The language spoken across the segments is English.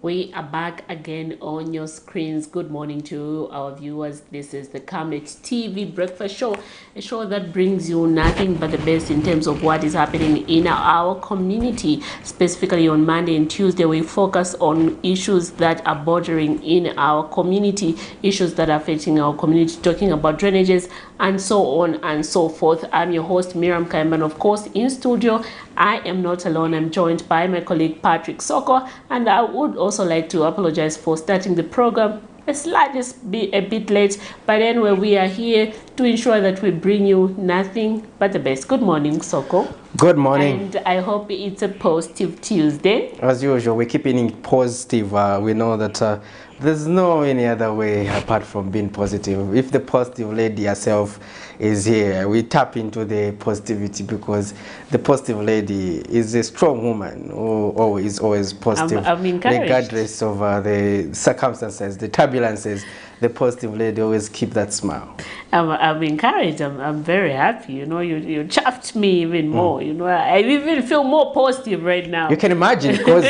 We are back again on your screens. Good morning to our viewers. This is the Camnet TV Breakfast Show, a show that brings you nothing but the best in terms of what is happening in our community. Specifically on Monday and Tuesday, we focus on issues that are bordering in our community, issues that are affecting our community, talking about drainages and so on and so forth. I'm your host, Miriam Kaimban. Of course, in studio, I am not alone. I'm joined by my colleague, Patrick Soko, and I would also like to apologize for starting the program a bit late, but anyway, we are here to ensure that we bring you nothing but the best. Good morning, Soko. Good morning. And I hope it's a positive Tuesday. As usual, we're keeping it positive. We know that there's no any other way apart from being positive. If the positive lady herself is here, we tap into the positivity because the positive lady is a strong woman who is always positive, I'm encouraged. Regardless of the circumstances, the turbulences. The positive lady always keep that smile. I'm encouraged. I'm very happy. You know, you chuffed me even more. You know, I even feel more positive right now. You can imagine, because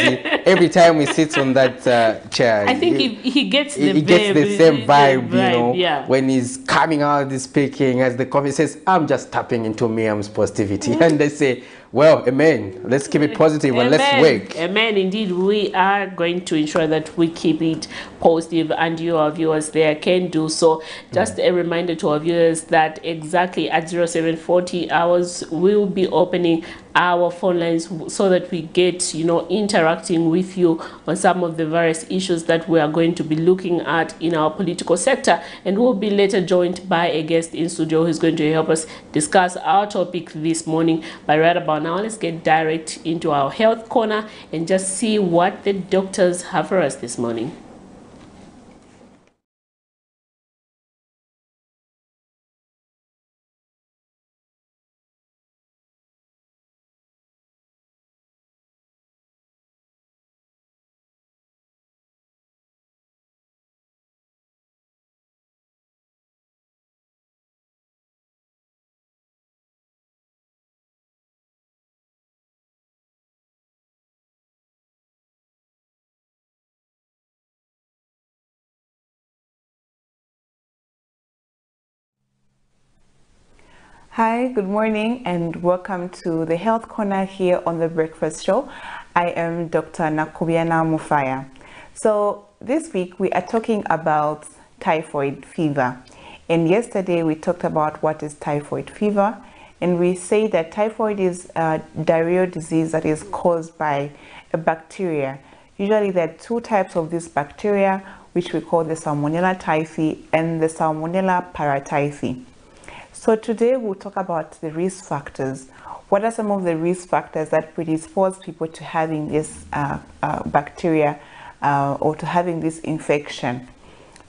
every time we sit on that chair, I think he gets the same vibe, you know, yeah. When he's coming out, he's speaking, as the coffee says, I'm just tapping into Miriam's positivity. And they say, well, amen. Let's keep it positive and let's work. Amen. Indeed, we are going to ensure that we keep it positive, and you, our viewers there, can do so. Just a reminder to our viewers that exactly at 0740 hours, we'll be opening our phone lines so that we get, you know, interacting with you on some of the various issues that we are going to be looking at in our political sector, and we'll be later joined by a guest in studio who's going to help us discuss our topic this morning. But right about now, let's get direct into our health corner and just see what the doctors have for us this morning. Hi, good morning and welcome to the Health Corner here on the Breakfast Show. I am Dr. Nakubiana Mufaya. So this week we are talking about typhoid fever. And yesterday we talked about what is typhoid fever, and we say that typhoid is a diarrheal disease that is caused by a bacteria. Usually there are two types of this bacteria, which we call the Salmonella typhi and the Salmonella paratyphi. So today we'll talk about the risk factors. What are some of the risk factors that predispose people to having this bacteria or to having this infection?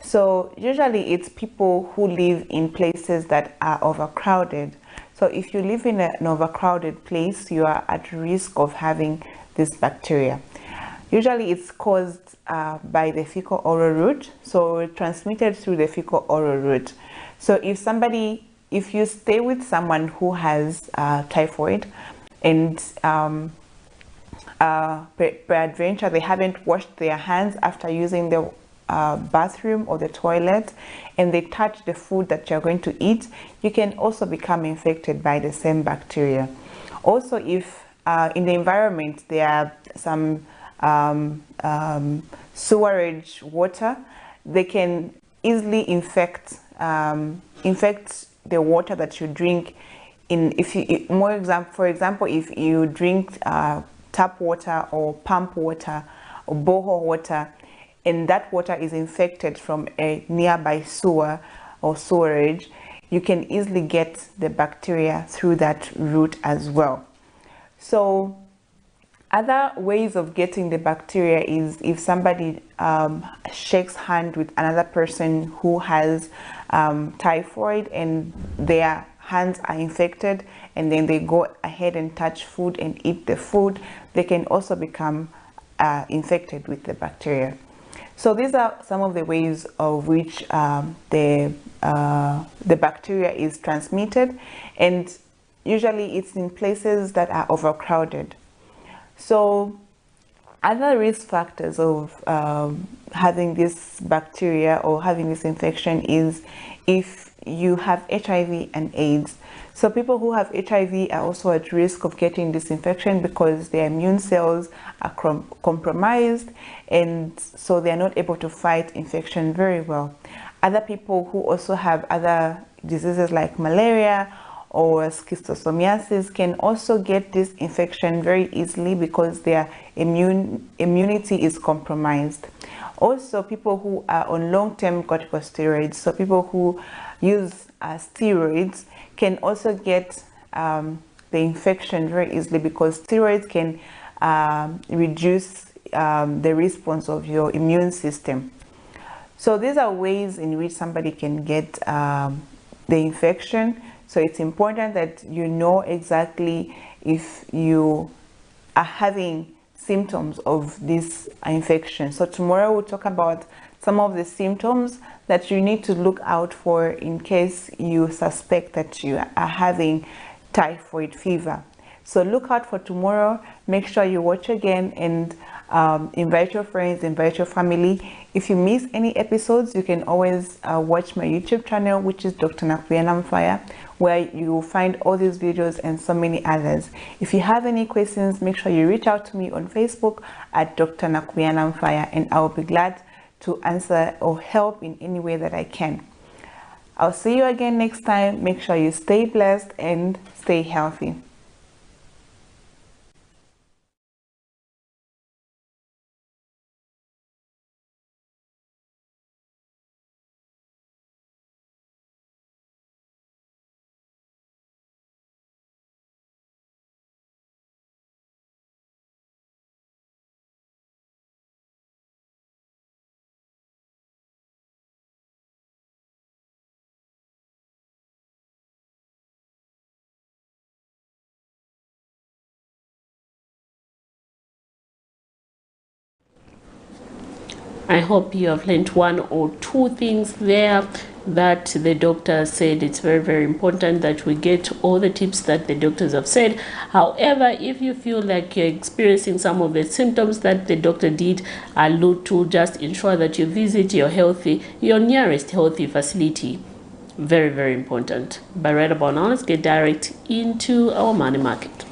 So usually it's people who live in places that are overcrowded. So if you live in an overcrowded place, you are at risk of having this bacteria. Usually it's caused by the fecal-oral route, so transmitted through the fecal-oral route. So if you stay with someone who has typhoid and peradventure they haven't washed their hands after using the bathroom or the toilet, and they touch the food that you're going to eat, you can also become infected by the same bacteria. Also, if in the environment there are some sewerage water, they can easily infect the water that you drink. For example, if you drink tap water or pump water or borehole water, and that water is infected from a nearby sewer or sewerage, you can easily get the bacteria through that route as well. So other ways of getting the bacteria is if somebody shakes hand with another person who has typhoid and their hands are infected, and then they go ahead and touch food and eat the food, they can also become infected with the bacteria. So these are some of the ways of which the bacteria is transmitted, and usually it's in places that are overcrowded. So Other risk factors of having this bacteria or having this infection is if you have HIV and AIDS. So people who have HIV are also at risk of getting this infection because their immune cells are compromised, and so they are not able to fight infection very well. Other people who also have other diseases like malaria or schistosomiasis can also get this infection very easily because their immunity is compromised. Also, people who are on long-term corticosteroids, so people who use steroids, can also get the infection very easily because steroids can reduce the response of your immune system. So these are ways in which somebody can get the infection. So it's important that you know exactly if you are having symptoms of this infection. So tomorrow we'll talk about some of the symptoms that you need to look out for in case you suspect that you are having typhoid fever. So look out for tomorrow. Make sure you watch again and invite your friends, invite your family. If you miss any episodes, you can always watch my YouTube channel, which is Dr. Nakuyana, where you will find all these videos and so many others. If you have any questions, make sure you reach out to me on Facebook at Dr. Nakuyana, and I will be glad to answer or help in any way that I can. I'll see you again next time. Make sure you stay blessed and stay healthy. I hope you have learned one or two things there that the doctor said. It's very, very important that we get all the tips that the doctors have said. However, if you feel like you're experiencing some of the symptoms that the doctor did allude to, just ensure that you visit your nearest healthy facility. Very, very important. But right about now, let's get direct into our money market.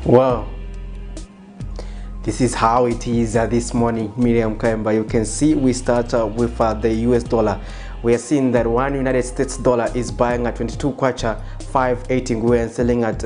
Wow. This is how it is this morning, Miriam Kaimba. You can see we start with the US dollar. We are seeing that one United States dollar is buying at 22 kwacha 580 ngwe and selling at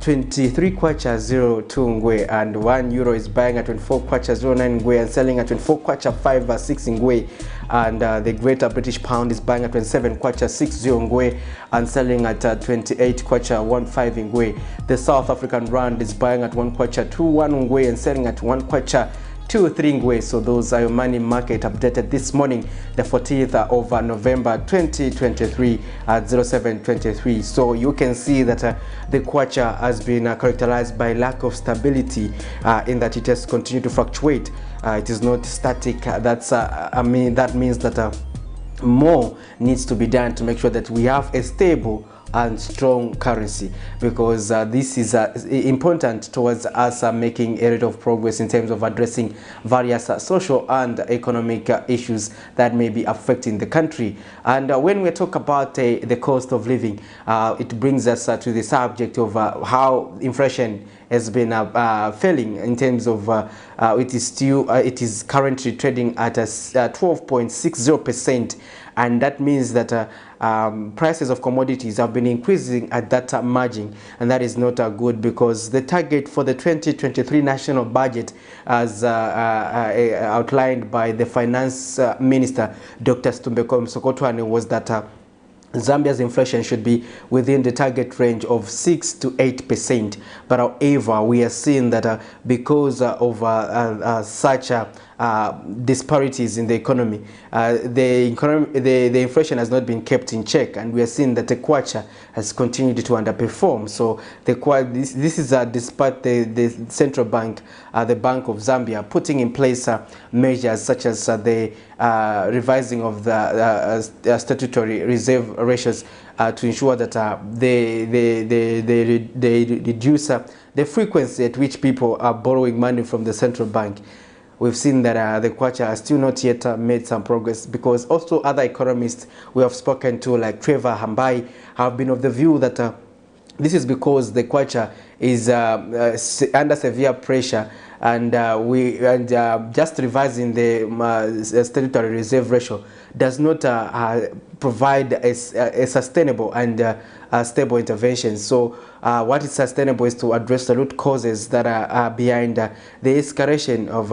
23 kwacha 02 ngwe, and 1 euro is buying at 24 kwacha 09 ngwe and selling at 24 kwacha 56 ngwe, and the Greater British Pound is buying at 27 kwacha 60 ngwe and selling at 28 kwacha 15 ngwe. The South African Rand is buying at 1 kwacha 21 ngwe and selling at 1 kwacha 23 ngwe. So those are your money market updated this morning, the 14th of November 2023 at 07:23. So you can see that the kwacha has been characterized by lack of stability in that it has continued to fluctuate. It is not static. That means that more needs to be done to make sure that we have a stable and strong currency, because this is important towards us making a rate of progress in terms of addressing various social and economic issues that may be affecting the country. And when we talk about the cost of living, it brings us to the subject of how inflation has been failing in terms of it is currently trading at 12.60%, and that means that prices of commodities have been increasing at that margin, and that is not good, because the target for the 2023 national budget, as outlined by the finance minister Dr. Stumbeko Msokotwane, was that Zambia's inflation should be within the target range of 6 to 8%. But however, we are seeing that because of such disparities in the economy, the inflation has not been kept in check, and we are seeing that the kwacha has continued to underperform. So this is despite the central bank, the Bank of Zambia, putting in place measures such as the revising of the statutory reserve ratios to ensure that they reduce the frequency at which people are borrowing money from the central bank. We've seen that the kwacha has still not yet made some progress, because also other economists we have spoken to, like Trevor Hambai, have been of the view that this is because the kwacha is under severe pressure, and just revising the statutory reserve ratio does not provide a sustainable and stable intervention. So what is sustainable is to address the root causes that are behind the escalation of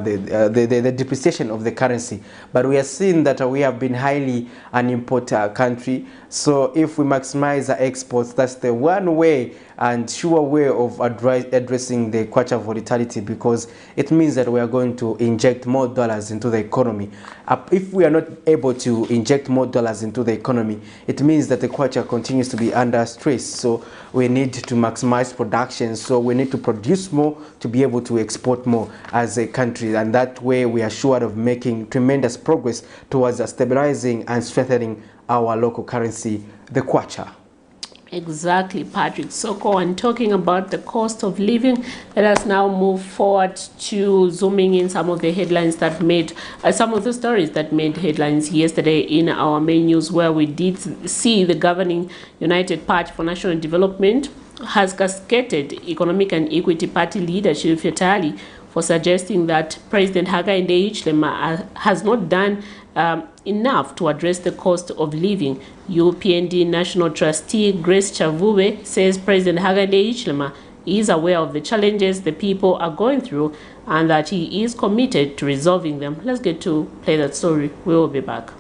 the depreciation of the currency. But we are seeing that we have been highly an import country. So if we maximize our exports, that's the one way and sure way of addressing the kwacha volatility, because it means that we are going to inject more dollars into the economy. If we are not able to inject more dollars into the economy, it means that the kwacha continues to be under stress. So we need to maximize production. So we need to produce more to be able to export more as a country. And that way we are sure of making tremendous progress towards stabilizing and strengthening our local currency, the kwacha. Exactly, Patrick Soko. And talking about the cost of living, let us now move forward to zooming in some of the headlines that made some of the stories that made headlines yesterday in our main news, where we did see the governing United Party for National Development has cascaded Economic and Equity Party leader Shilfia Tali for suggesting that President Hakainde Hichilema has not done enough to address the cost of living. UPND National Trustee Grace Chavube says President Hakainde Hichilema is aware of the challenges the people are going through and that he is committed to resolving them. Let's get to play that story. We will be back.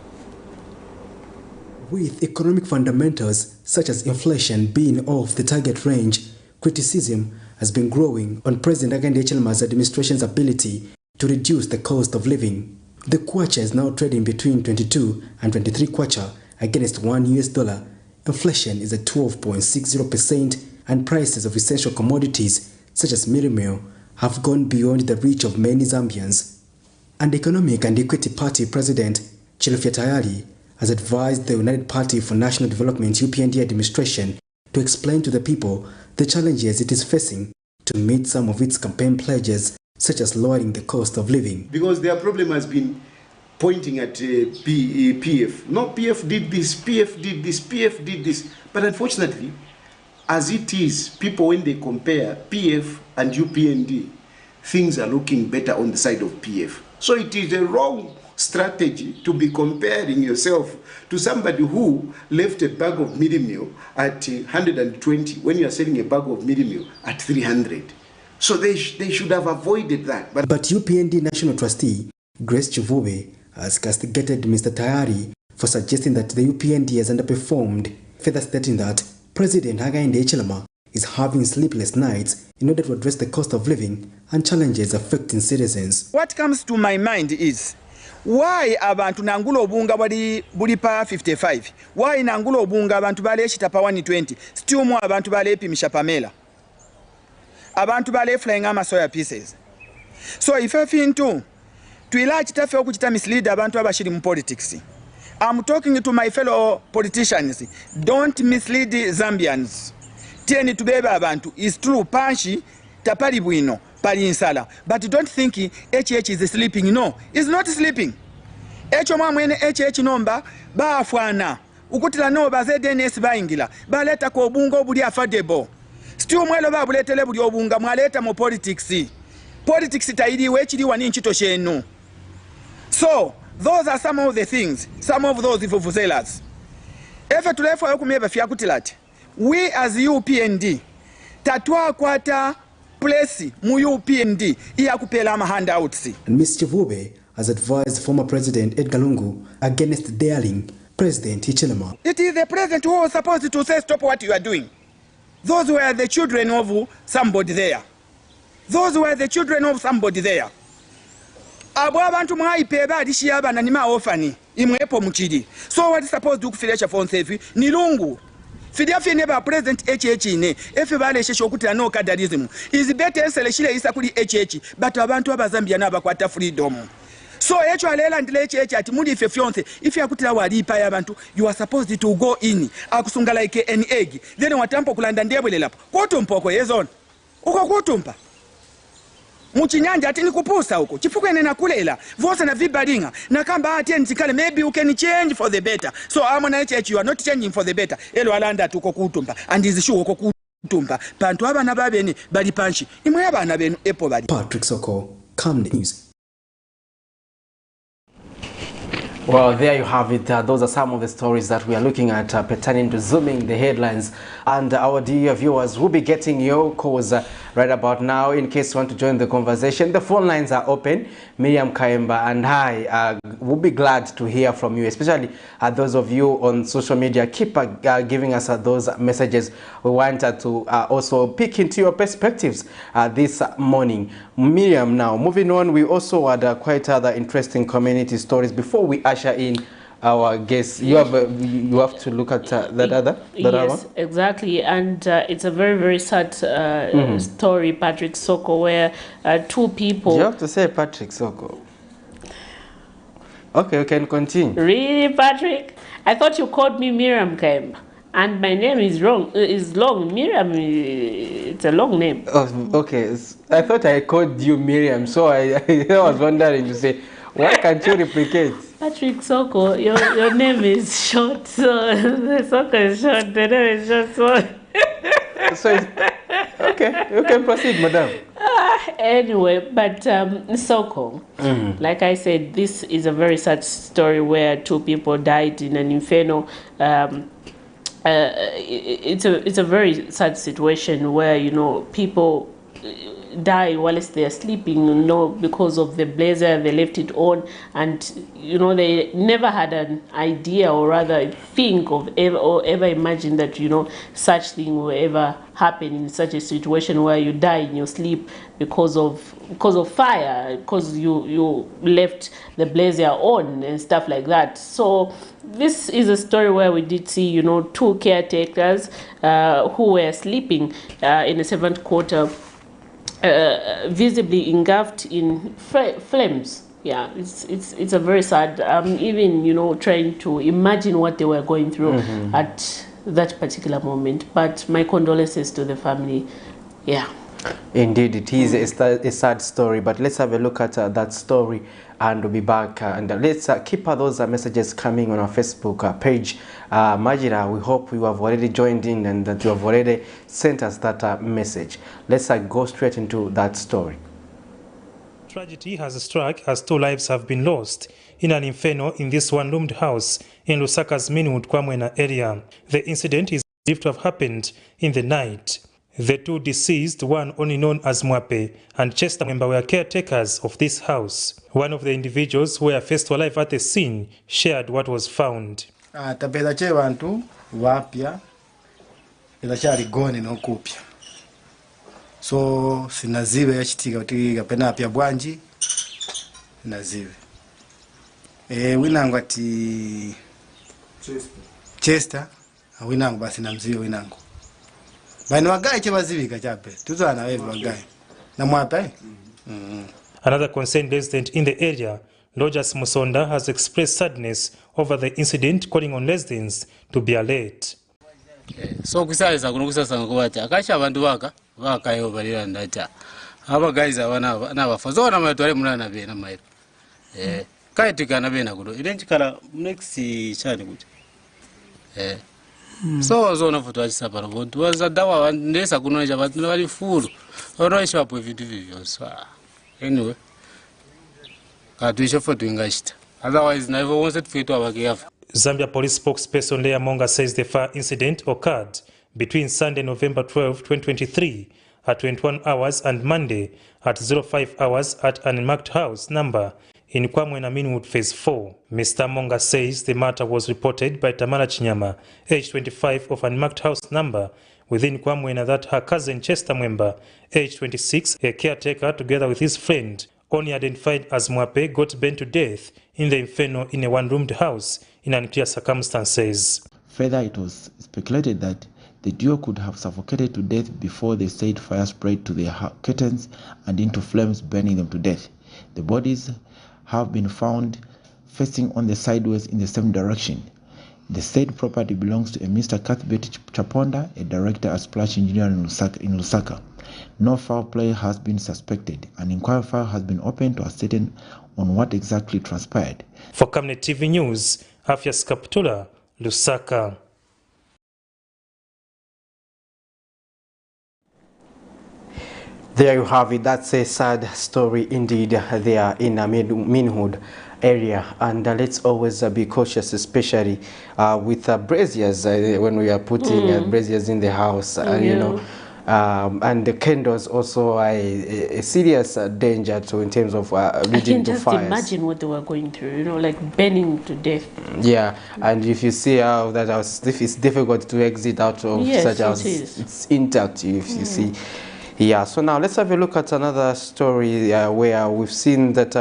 With economic fundamentals such as inflation being off the target range, criticism has been growing on President Hakainde Hichilema's administration's ability to reduce the cost of living. The kwacha is now trading between 22 and 23 kwacha against $1. Inflation is at 12.60%, and prices of essential commodities such as meal have gone beyond the reach of many Zambians. And Economic and Equity Party President Shilfia Tayari has advised the United Party for National Development UPND administration to explain to the people the challenges it is facing to meet some of its campaign pledges, such as lowering the cost of living. Because their problem has been pointing at PF. No, PF did this, PF did this, PF did this. But unfortunately, as it is, people, when they compare PF and UPND, things are looking better on the side of PF. So it is a wrong strategy to be comparing yourself to somebody who left a bag of midi meal at 120 when you are selling a bag of midi meal at 300. So they should have avoided that. But UPND National Trustee Grace Chavube has castigated Mr. Tayari for suggesting that the UPND has underperformed, further stating that President Hakainde Hichilema is having sleepless nights in order to address the cost of living and challenges affecting citizens. What comes to my mind is, why abantu nangulo obunga buli pa 55? Why nangulo obunga abantu bale chitapa 120? Still more abantu bale pimisha pamela. Abantu bale flying amasoya pieces. So if I think to ila chitafe okuchita mislead abantu abashiri mu politics. I'm talking to my fellow politicians. Don't mislead Zambians. Tieni tubeba abantu is true panshi tapali bwino palinsala. But don't think HH is sleeping. No, it's not sleeping. Echo mwene HH nomba bafwana. Ukutila no bazedns baingila. Baleta ko obunga buli affordable. Still mwelo babuletele buli obunga mwaleta mu politics. Politics tairiwe chiriwa ni nchito shenu. So, those are some of the things, some of those vuvuzelas. Efe tulefo yokumeba fiakutilati. We as UPND tatwa kwata place mu UPND iya kupela ma handouts. And Ms. Chavube has advised former President Edgar Lungu against daring President Hichilema. It is the president who was supposed to say stop what you are doing. Those were the children of somebody there. Those were the children of somebody there. Abo abantu mwaipe adishi abana ni maofani imwepo mchidi. So what is supposed to kufilecha phone safe ni Lungu. Fidiafi neba President HH ne efe bale shesho kutila no kadalism. Is better seleshile isa kuli HH but abantu aba Zambia na bakwata freedom. So actually ati mudi ife fyonse if yakutira walipa yabantu you are supposed to go in akusunga like an egg then watampo kulanda ndiyebwelelapo kutumpoko yezona uko kutumpa muchinyanja ati nikupusa huko chifukwene nakulela vose na vibalinga nakamba ati nzikale maybe you can change for the better so amona church you are not changing for the better elo alanda tuko kutumpa and is sure uko kutumpa bantu abana babene bali panshi imwe abana benu epo bali. Patrick Soko, Camnet News. Well, there you have it. Those are some of the stories that we are looking at pertaining to zooming the headlines. And our dear viewers will be getting your calls right about now. In case you want to join the conversation, the phone lines are open. Miriam Kaemba and I will be glad to hear from you, especially those of you on social media. Keep giving us those messages. We want to also peek into your perspectives this morning. Miriam, now moving on, we also had quite other interesting community stories. Before we usher in our guests, you have to look at that other yes, one? Exactly, and it's a very sad story, Patrick Soko, where two people. You have to say Patrick Soko. Okay, we can continue. Really, Patrick? I thought you called me Miriam Kaemba. And my name is wrong. Is long. Miriam, it's a long name. Oh, okay. I thought I called you Miriam, so I was wondering to say, why can't you replicate? Patrick Soko, your name is short, so the Soko is short, the name is short, so okay, you can proceed, madam. Anyway, but Soko, like I said, this is a very sad story where two people died in an inferno. It's a very sad situation where, you know, people die whilst they are sleeping, you know, because of the blazer they left it on, and you know they never had an idea or rather think of ever imagine that, you know, such thing will ever happen in such a situation where you die in your sleep because of fire, because you left the blazer on and stuff like that. So this is a story where we did see, you know, two caretakers who were sleeping in a servant quarter, visibly engulfed in flames. Yeah, it's a very sad. Even, you know, trying to imagine what they were going through at that particular moment. But my condolences to the family. Yeah. Indeed, it is a sad story. But let's have a look at that story, and we'll be back. And let's keep those messages coming on our Facebook page. Majira, we hope you have already joined in and that you have already sent us that message. Let's go straight into that story. Tragedy has struck as 2 lives have been lost in an inferno in this one-roomed house in Lusaka's Minwood Kwamwena area. The incident is believed to have happened in the night. The two deceased, one only known as Mwape and Chester Mwemba, were caretakers of this house. One of the individuals who were first alive at the scene shared what was found. Tapeza che bantu wapya ila chali gone nokupya, so sinazibe yachitika kuti kapena apya bwanji nazibe winangu ati Chester winangu basi namzibe winangu bani wagaye chebazibika chape tuzana wewe wagaye na Mwape. Another concerned resident in the area, Rogers Musonda, has expressed sadness over the incident, calling on residents to be alert. So kusaiza kuno kusasa ngwacha akacha abantu baka yo balira ndacha aba guys abana nabafa zona matwale mulana bena mai kaitikana bena kuno ilenchikala next chani kuti so zona futu achisapara bontu wazadawa ndesa kunoja bantu bali full oroisha apo vitu vivyo so anyway katuisha futu ingashita otherwise never wanted to abakiafa. Zambia police spokesperson Leah Monga says the fire incident occurred between Sunday, November 12, 2023 at 21 hours and Monday at 05 hours at an unmarked house number in Kwamwena Minwood Phase 4. Mr. Monga says the matter was reported by Tamara Chinyama, age 25, of unmarked house number within Kwamwena, that her cousin Chester Mwemba, age 26, a caretaker together with his friend, only identified as Mwape, got burnt to death in the inferno in a one-roomed house in unclear circumstances. Further, it was speculated that the duo could have suffocated to death before the said fire spread to their curtains and into flames, burning them to death. The bodies have been found facing on the sideways in the same direction. The said property belongs to a Mr. Cuthbert Chaponda, a director at Splash Engineering in Lusaka. No foul play has been suspected. An inquiry file has been opened to ascertain on what exactly transpired. For Camnet TV News, Afias Kaptula, Lusaka. There you have it. That's a sad story indeed there in a Minhood area, and let's always be cautious, especially with braziers when we are putting braziers in the house, you know. And the candles also are a serious danger to in terms of leading to fires. I can just imagine what they were going through, you know, like burning to death. Yeah, and if you see how that house, if it's difficult to exit out of such house, it's intact. If you see. Yeah, so now let's have a look at another story where we've seen that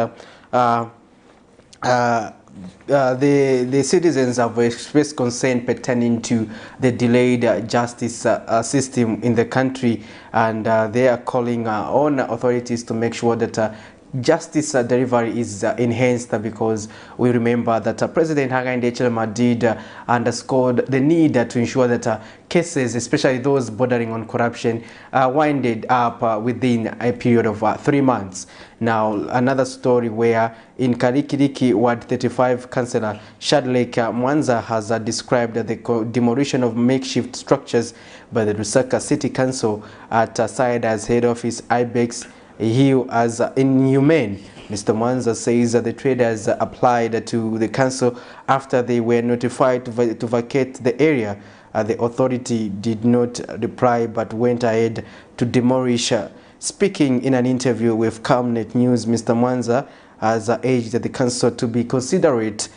the citizens have expressed concern pertaining to the delayed justice system in the country, and they are calling on authorities to make sure that justice delivery is enhanced, because we remember that President Hakainde Hichilema did underscored the need to ensure that cases, especially those bordering on corruption, winded up within a period of 3 months. Now, another story where in Karikiriki Ward 35, Councillor Shadlake Mwanza has described the demolition of makeshift structures by the Lusaka City Council at Saida's head office, IBEX Hill, as inhumane. Mr. Mwanza says that the traders applied to the council after they were notified to vacate the area. The authority did not reply but went ahead to demolish. Speaking in an interview with Camnet News, Mr. Mwanza has urged the council to be considerate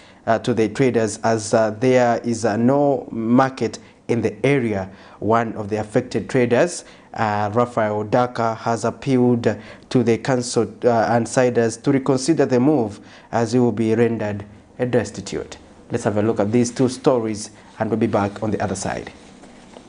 to the traders, as there is no market in the area. One of the affected traders, Raphael Daka, has appealed to the council and siders to reconsider the move, as he will be rendered destitute. Let's have a look at these two stories and we'll be back on the other side.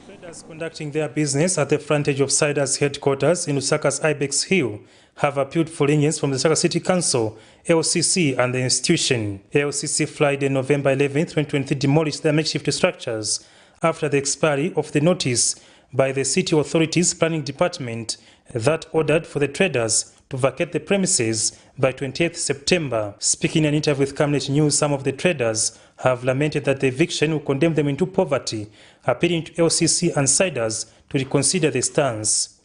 Traders conducting their business at the frontage of Siders headquarters in Lusaka's Ibex Hill have appealed for lenience from the Lusaka City Council, LCC, and the institution. LCC Friday, November 11, 2023, demolished their makeshift structures after the expiry of the notice by the city authorities planning department that ordered for the traders to vacate the premises by 28th September. Speaking in an interview with Camnet News, some of the traders have lamented that the eviction will condemn them into poverty, appealing to LCC and siders to reconsider the stance.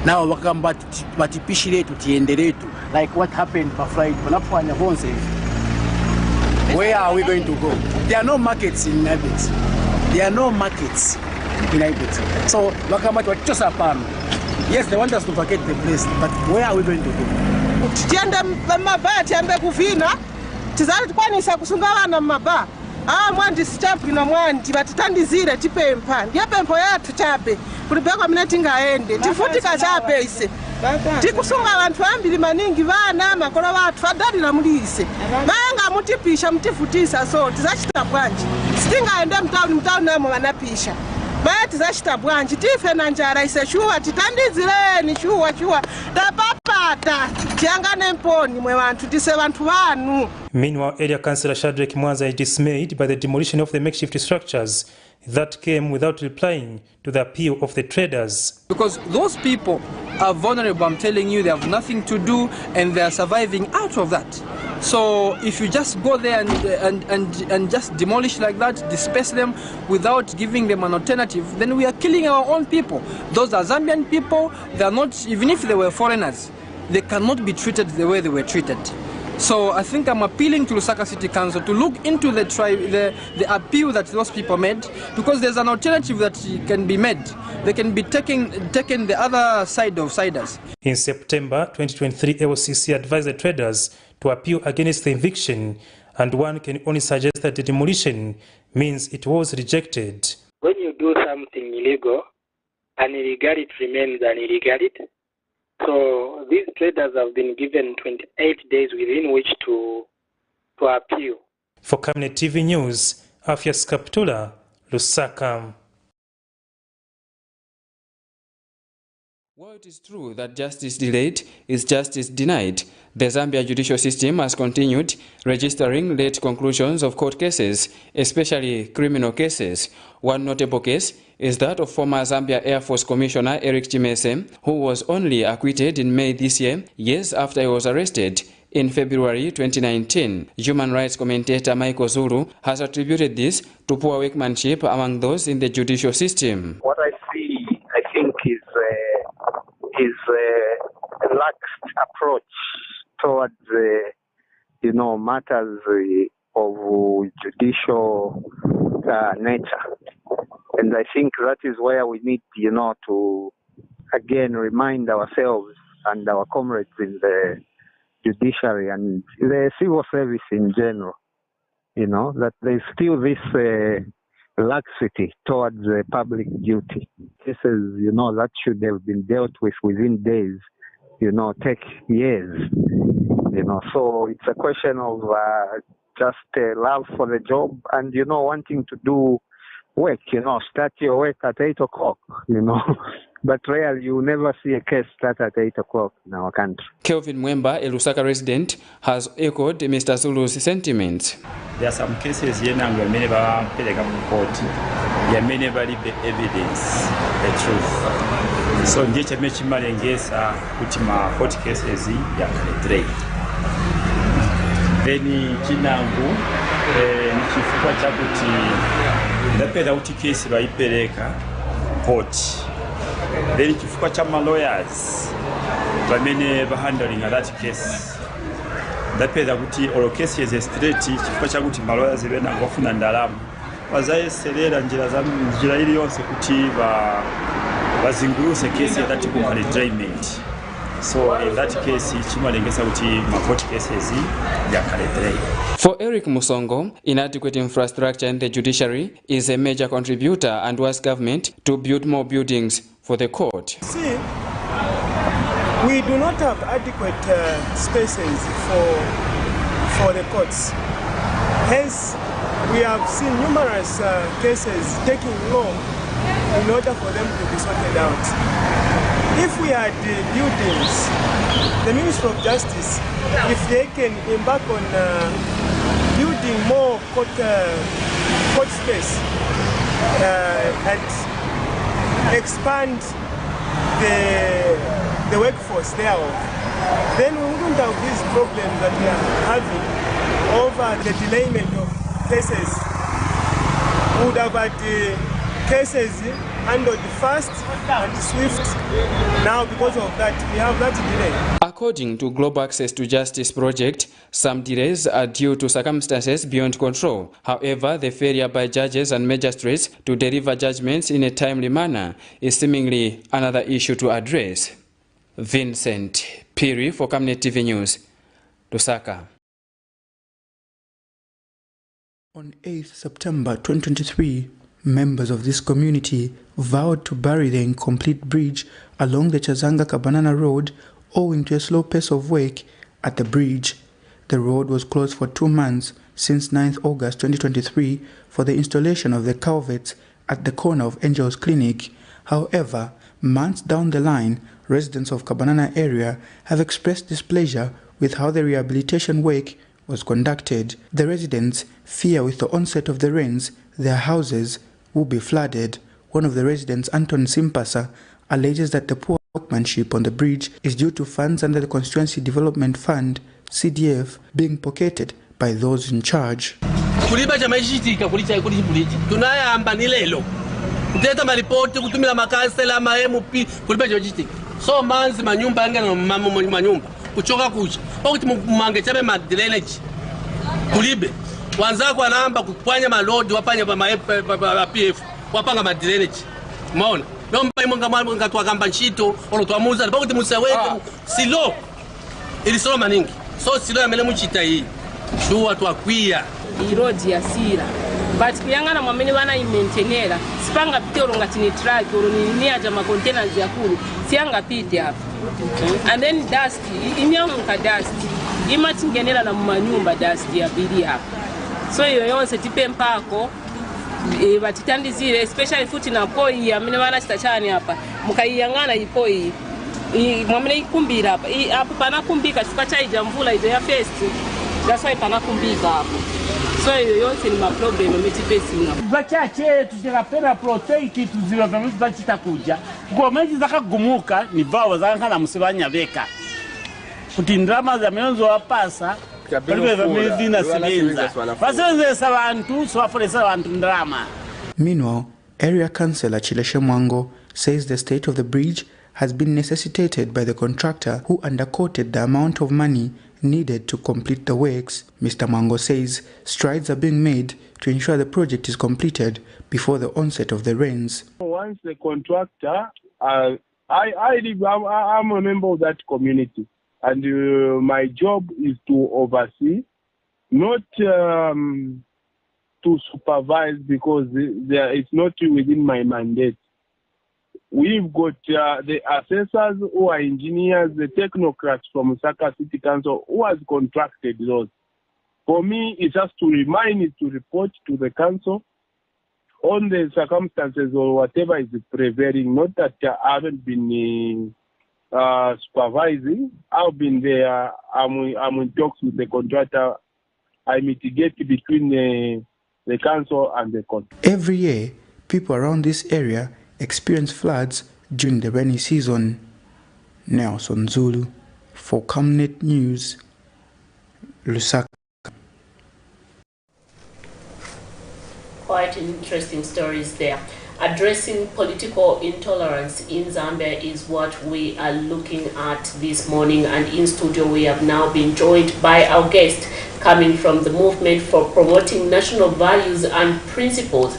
Now wakamba batipishire tutiendere tu, like what happened for Friday. Where are we going to go? There are no markets in Ibex. There are no markets in Ibex. So wakamba watosa pan. Yes, they want us to vacate the place, but where are we going to go? Tienda mabaya tiambe kuvina. Tizali tukwanisa kusunga wana mabaya. Mwandi stamp na mwandi batitandizire tipempa. Ndiye pempo yathu chape. Kulibekwa mina tingaende. Tifutika chape ise. Tikusunga abantu ambili maningi bana makolo bathu adalira mulise. Manga mutipisha mutifutisa, so tizachita bwanji. Sitingaende mtauni namo banapisha. Maya tizachita bwanji tife na njara ise shuwa titandizireni shuwa tapapata tiangane mponi mwe bantu tise bantu banu. Meanwhile, area councillor Shadrack Mwanza is dismayed by the demolition of the makeshift structures that came without replying to the appeal of the traders. Because those people are vulnerable, I'm telling you, they have nothing to do and they are surviving out of that. So if you just go there and just demolish like that, disperse them without giving them an alternative, then we are killing our own people. Those are Zambian people. They are not, even if they were foreigners, they cannot be treated the way they were treated. So I think I'm appealing to Lusaka City Council to look into the appeal that those people made, because there's an alternative that can be made. They can be taken the other side of siders. In September 2023, LCC advised the traders to appeal against the eviction, and one can only suggest that the demolition means it was rejected. When you do something illegal, an illegality remains an illegality. So these traders have been given 28 days within which to appeal. For Camnet TV News, Afias Kaptula, Lusaka. While it is true that justice delayed is justice denied, the Zambia judicial system has continued registering late conclusions of court cases, especially criminal cases. One notable case is that of former Zambia Air Force Commissioner Eric Chimese, who was only acquitted in May this year, years after he was arrested in February 2019. Human rights commentator Michael Zulu has attributed this to poor workmanship among those in the judicial system. What I see, I think, is a lax approach towards, matters of judicial nature. And I think that is where we need, to again remind ourselves and our comrades in the judiciary and the civil service in general, that there's still this laxity towards public duty. Cases, that should have been dealt with within days, take years, So it's a question of just love for the job and, wanting to do work, start your work at 8 o'clock, But rarely you never see a case start at 8 o'clock in our country. Kelvin Mwemba, a Lusaka resident, has echoed Mr. Zulu's sentiments. There are some cases here now where many of court, there are many evidence, the truth. So ndiye mechimali ngesa kuti ma court cases yakaletrei. Then chinangu nichifukwa chakuti ndapeda kuti case vaipereka court. Then chifukwa cha lawyers vamene handling that case. Ndapeda kuti all cases straight chifukwa cha kuti lawyers vena ngofuna ndalama. Vazayeserera njira ili yonse kuti vazinguruse case that ku redrainment. So in that case, chimalengesa kuti ma court cases yakaletrei. For Eric Musongo, inadequate infrastructure in the judiciary is a major contributor and wants government to build more buildings for the court. See, we do not have adequate spaces for the courts. Hence, we have seen numerous cases taking long in order for them to be sorted out. If we had buildings, the Ministry of Justice, if they can embark on building more court space and expand the workforce thereof, then we wouldn't have these problems that we are having over the delayment of cases. We would have had cases handled fast and swift. Now, because of that, we have that delay. According to Global Access to Justice Project, some delays are due to circumstances beyond control. However, the failure by judges and magistrates to deliver judgments in a timely manner is seemingly another issue to address. Vincent Piri for Camnet TV News, Lusaka. On 8th September 2023, members of this community vowed to bury the incomplete bridge along the Chazanga-Kabanana Road owing to a slow pace of work at the bridge. The road was closed for 2 months since 9th August 2023 for the installation of the culverts at the corner of Angels Clinic. However, months down the line, residents of Kabanana area have expressed displeasure with how the rehabilitation work was conducted. The residents fear with the onset of the rains, their houses will be flooded. One of the residents, Anton Simpasa, alleges that the poor workmanship on the bridge is due to funds under the Constituency Development Fund, CDF, being pocketed by those in charge. So manzi manyumba yanga na manyumba kuchoka kucha wakati mange chabe ma drainage kulibe wanzako wanaamba kupanya malodi wapanya ba PF wapanga ma drainage umeona nomba imonga mwanga twakamba nchito olotwamuza bakoti musaweke silo ili solo maningi so silo yamele muchita hii shuwa twakwia road ya sira but kuyangana mwamene wana imaintainera sipanga pite olonga tini truck oloni aja ma containers ya kulu sianga pite hapa and then dust inyamuka dust imatingenera na manyumba dust ya bili hapa so iyo yonse tipe mpako batitandizire especially futi na poi amene wana sitachani hapa mukaiyangana ipoi mwamene ikumbira hapo panakumbika chifukwa chaija mvula ija ya first. That's why panakumbika hapo. So yote ni maproblem ametifacing hapo. Vachache tutakapenda protect tuziwa vya mtu zachitakuja. Gomezi zakagumuka ni vao zakana musibanya veka. Kuti ndrama za mionzo wapasa paliwe vya mezina sibenza. Vasenze abantu swafuresa abantu ndrama. Meanwhile, Area Councillor Chileshe Mwango says the state of the bridge has been necessitated by the contractor who underquoted the amount of money needed to complete the works. Mr. Mwango says strides are being made to ensure the project is completed before the onset of the rains. Once the contractor, I'm a member of that community, and my job is to oversee, not to supervise, because it's not within my mandate. We've got the assessors who are engineers, the technocrats from Lusaka City Council who has contracted those. For me, it's just to remind it to report to the council on the circumstances or whatever is prevailing. Not that I haven't been supervising. I've been there. I'm in talks with the contractor. I mitigate between the council and the contractor. Every year, people around this area experience floods during the rainy season. Nelson Zulu for Camnet News, Lusaka. Quite interesting stories there. Addressing political intolerance in Zambia is what we are looking at this morning, and in studio we have now been joined by our guest coming from the Movement for Promoting National Values and Principles,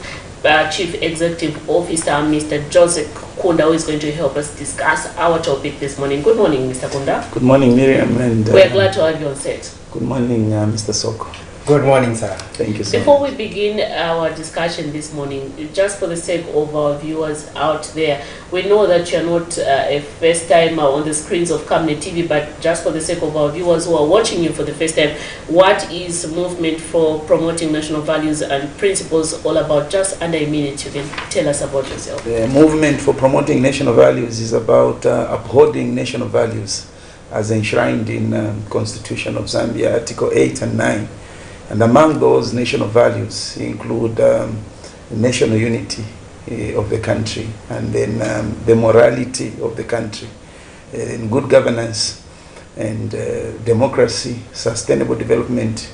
Chief Executive Officer Mr. Joseph Kunda, who is going to help us discuss our topic this morning. Good morning, Mr. Kunda. Good morning, Miriam. And we're glad to have you on set. Good morning, Mr. Soko. Good morning, sir. Thank you so Before much. we begin our discussion this morning, just for the sake of our viewers out there, we know that you're not a first timer on the screens of Camnet TV, but just for the sake of our viewers who are watching you for the first time, what is Movement for Promoting National Values and Principles all about? Just under a minute, you can tell us about yourself. The Movement for Promoting National Values is about upholding national values as enshrined in Constitution of Zambia, Article 8 and 9. And among those national values include national unity of the country, and then the morality of the country, and good governance, and democracy, sustainable development,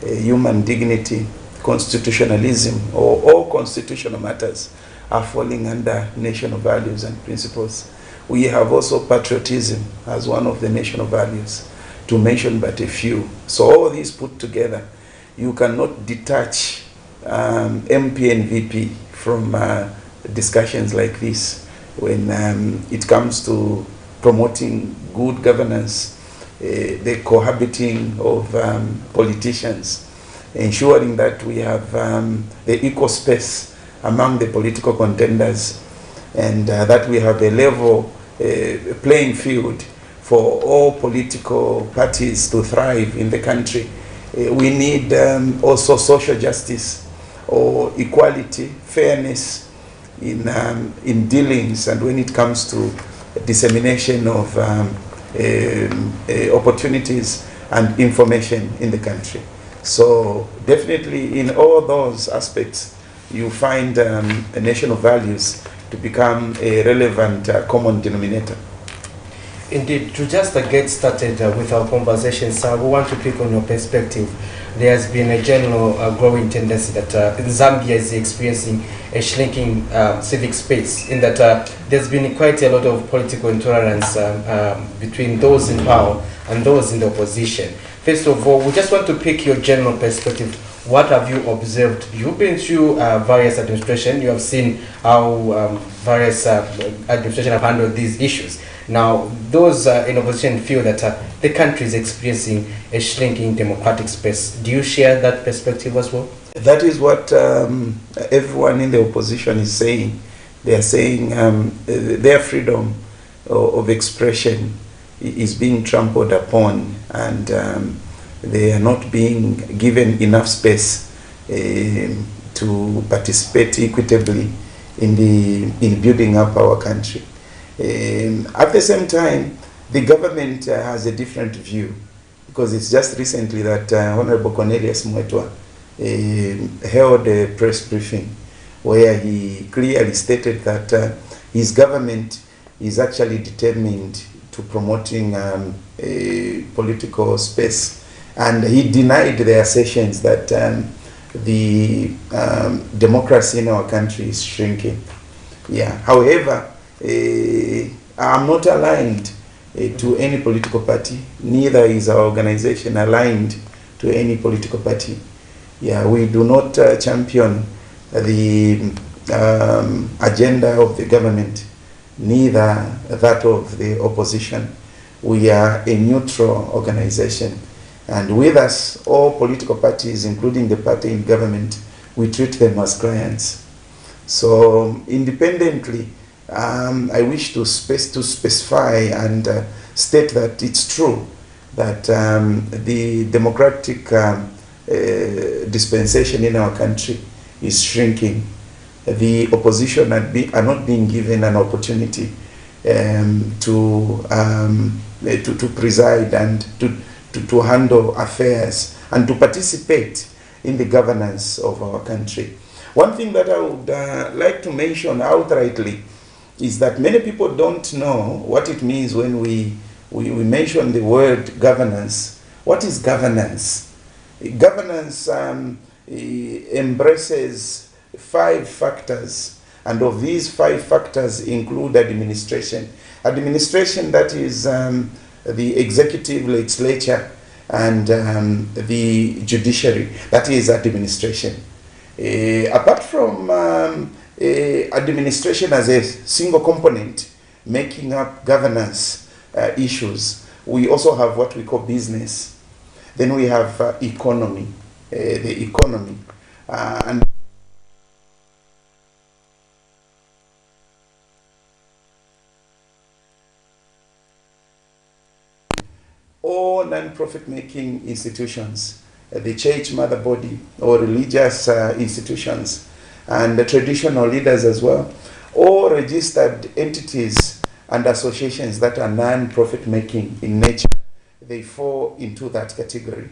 human dignity, constitutionalism, or all constitutional matters are falling under national values and principles. We have also patriotism as one of the national values, to mention but a few. So all these put together, you cannot detach MP and VP from discussions like this when it comes to promoting good governance, the cohabiting of politicians, ensuring that we have the equal space among the political contenders, and that we have a level playing field for all political parties to thrive in the country. We need also social justice or equality, fairness in dealings, and when it comes to dissemination of opportunities and information in the country. So definitely in all those aspects, you find national values to become a relevant common denominator. Indeed, to just get started with our conversation, sir, we want to pick on your perspective. There has been a general growing tendency that Zambia is experiencing a shrinking civic space, in that there's been quite a lot of political intolerance between those in power and those in the opposition. First of all, we just want to pick your general perspective. What have you observed? You've been through various administrations. You have seen how various administrations have handled these issues. Now, those in opposition feel that the country is experiencing a shrinking democratic space. Do you share that perspective as well? That is what everyone in the opposition is saying. They are saying their freedom of expression is being trampled upon, and they are not being given enough space to participate equitably in building up our country. At the same time, the government has a different view, because it's just recently that Honorable Cornelius Mwetwa held a press briefing where he clearly stated that his government is actually determined to promoting a political space, and he denied the assertions that the democracy in our country is shrinking. Yeah. However, I'm not aligned to any political party. Neither is our organization aligned to any political party. Yeah, we do not champion the agenda of the government, neither that of the opposition. We are a neutral organization, and with us, all political parties, including the party in government, we treat them as clients. So independently, I wish to specify and state that it's true that the democratic dispensation in our country is shrinking. The opposition are not being given an opportunity to preside and to handle affairs and to participate in the governance of our country. One thing that I would like to mention outrightly is that many people don't know what it means when we mention the word governance. What is governance? Governance embraces 5 factors, and of these 5 factors include administration. Administration, that is the executive, legislature, and the judiciary, that is administration. Apart from administration as a single component making up governance issues, we also have what we call business. Then we have economy, the economy, and all non-profit making institutions, the church mother body or religious institutions, and the traditional leaders as well, all registered entities and associations that are non-profit making in nature, they fall into that category.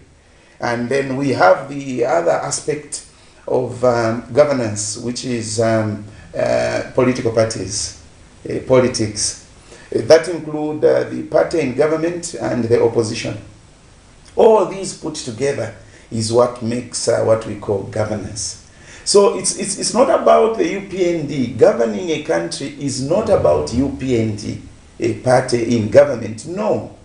And then we have the other aspect of governance, which is political parties, politics. That include the party in government and the opposition. All these put together is what makes what we call governance. So it's not about the UPND. Governing a country is not about UPND, a party in government. No.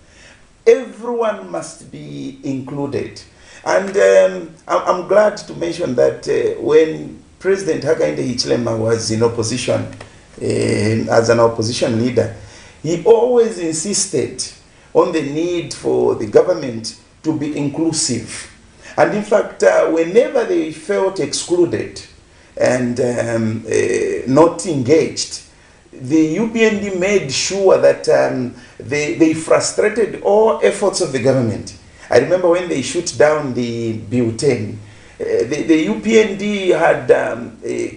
Everyone must be included. And I'm glad to mention that when President Hakainde Hichilema was in opposition, as an opposition leader, he always insisted on the need for the government to be inclusive. And in fact, whenever they felt excluded and not engaged, the UPND made sure that they frustrated all efforts of the government. I remember when they shut down the Bill 10, the UPND had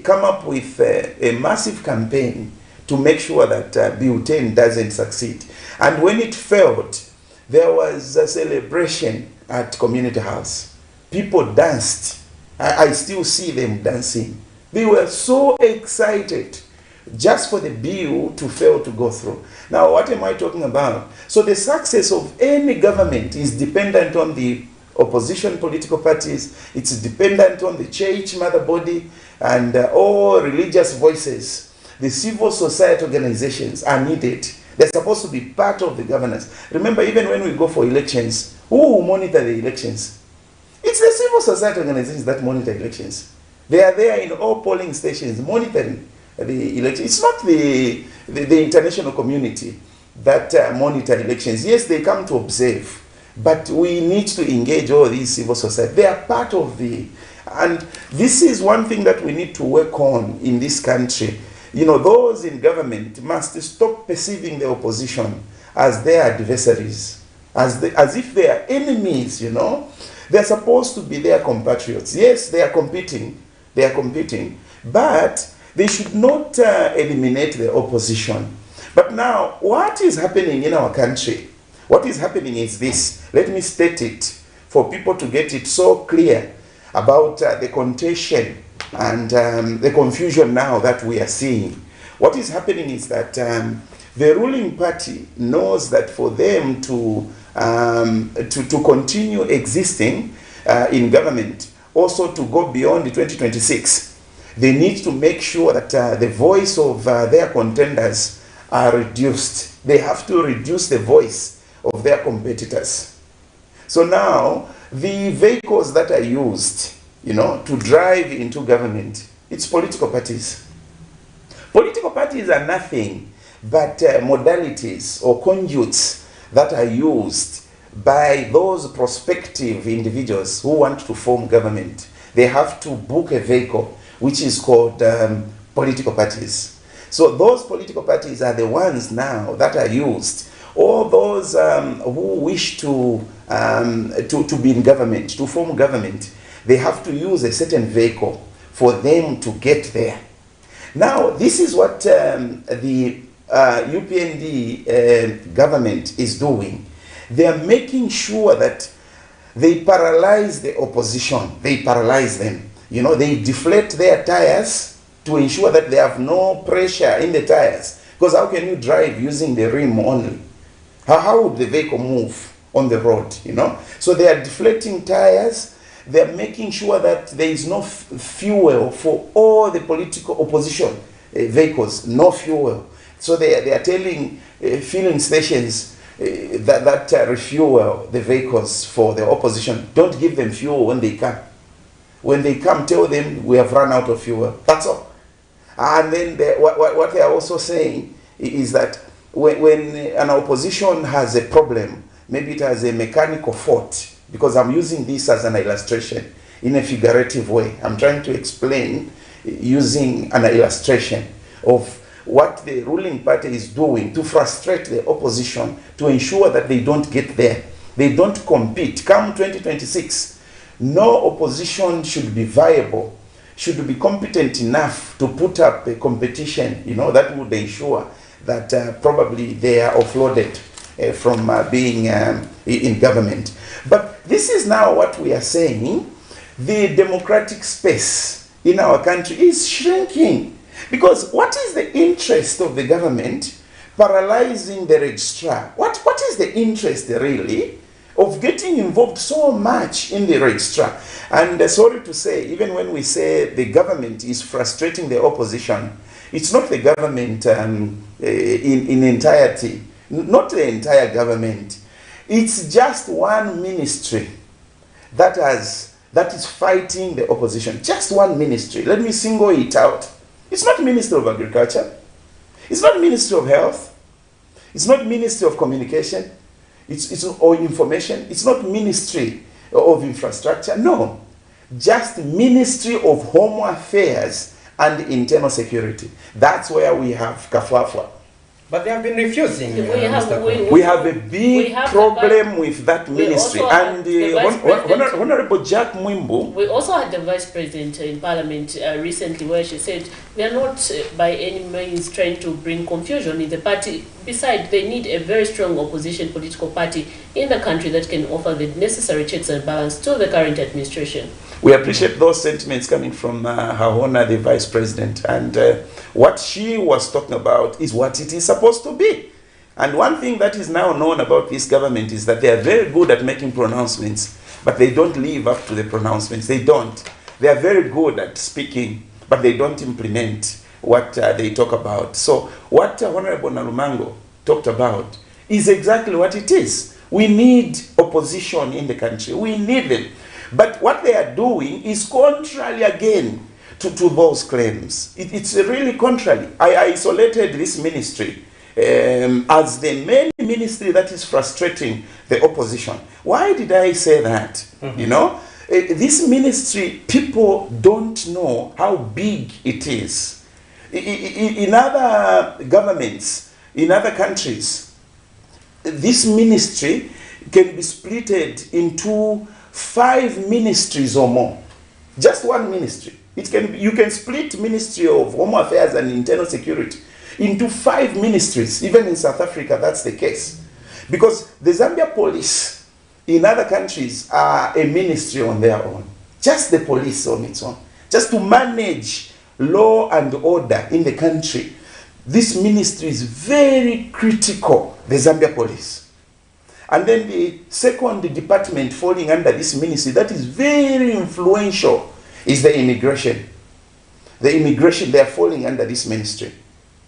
come up with a massive campaign to make sure that Bill 10 doesn't succeed. And when it failed, there was a celebration at Community House. People danced. I still see them dancing. They were so excited just for the bill to fail to go through. Now, what am I talking about? So the success of any government is dependent on the opposition political parties. It's dependent on the church mother body and all religious voices. The civil society organizations are needed. They're supposed to be part of the governance. Remember, even when we go for elections, who will monitor the elections? It's the civil society organizations that monitor elections. They are there in all polling stations monitoring the election. It's not the international community that monitor elections. Yes, they come to observe, but we need to engage all these civil society. They are part of the, and this is one thing that we need to work on in this country. You know, those in government must stop perceiving the opposition as their adversaries, as if they are enemies, you know. They're supposed to be their compatriots. Yes, they are competing, but they should not eliminate the opposition. But now, what is happening in our country? What is happening is this. Let me state it for people to get it so clear about the contention and the confusion now that we are seeing. What is happening is that the ruling party knows that for them to continue existing in government, also to go beyond the 2026, they need to make sure that the voice of their contenders are reduced. They have to reduce the voice of their competitors. So now, the vehicles that are used, to drive into government, it's political parties. Political parties are nothing but modalities or conduits that are used by those prospective individuals who want to form government. They have to book a vehicle, which is called political parties. So those political parties are the ones now that are used. All those who wish to be in government, to form government, they have to use a certain vehicle for them to get there. Now, this is what the UPND government is doing. They are making sure that they paralyze the opposition. They paralyze them. They deflate their tires to ensure that they have no pressure in the tires. Because how can you drive using the rim only? How would the vehicle move on the road, So they are deflating tires. They are making sure that there is no fuel for all the political opposition vehicles, no fuel. So they are telling filling stations that refuel the vehicles for the opposition. Don't give them fuel when they come. When they come, tell them we have run out of fuel. That's all. And then what they are also saying is that when an opposition has a problem, maybe it has a mechanical fault, because I'm using this as an illustration in a figurative way. I'm trying to explain using an illustration of what the ruling party is doing to frustrate the opposition, to ensure that they don't get there. They don't compete. Come 2026, no opposition should be viable, should be competent enough to put up a competition, that would ensure that probably they are offloaded from being in government. But this is now what we are saying. The democratic space in our country is shrinking. Because what is the interest of the government paralyzing the registrar? What is the interest really of getting involved so much in the registrar? And sorry to say, even when we say the government is frustrating the opposition, it's not the government in entirety, not the entire government. It's just one ministry that is fighting the opposition. Just one ministry. Let me single it out. It's not Ministry of Agriculture. It's not Ministry of Health. It's not Ministry of Communication. Or Information. It's not Ministry of Infrastructure. No. Just Ministry of Home Affairs and Internal Security. That's where we have Kafwafwa. But they have been refusing. We have a big problem with that ministry. And Honorable Jack Mwimbu. We also had the Vice President in Parliament recently, where she said we are not by any means trying to bring confusion in the party. Besides, they need a very strong opposition political party in the country that can offer the necessary checks and balance to the current administration. We appreciate those sentiments coming from Her Honor, the Vice President. And what she was talking about is what it is supposed to be. And one thing that is now known about this government is that they are very good at making pronouncements, but they don't live up to the pronouncements. They don't. They are very good at speaking, but they don't implement what they talk about. So what Honorable Nalumango talked about is exactly what it is. We need opposition in the country. We need them. But what they are doing is contrary again to those claims. It's really contrary. I isolated this ministry as the main ministry that is frustrating the opposition. Why did I say that? This ministry, people don't know how big it is. In other governments, in other countries, this ministry can be splitted into 5 ministries or more. Just one ministry. You can split Ministry of Home Affairs and Internal Security into 5 ministries. Even in South Africa, that's the case. Because the Zambia police in other countries are a ministry on their own. Just the police on its own. Just to manage law and order in the country. This ministry is very critical, the Zambia police. And then the second department falling under this ministry that is very influential is the immigration. The immigration, they are falling under this ministry.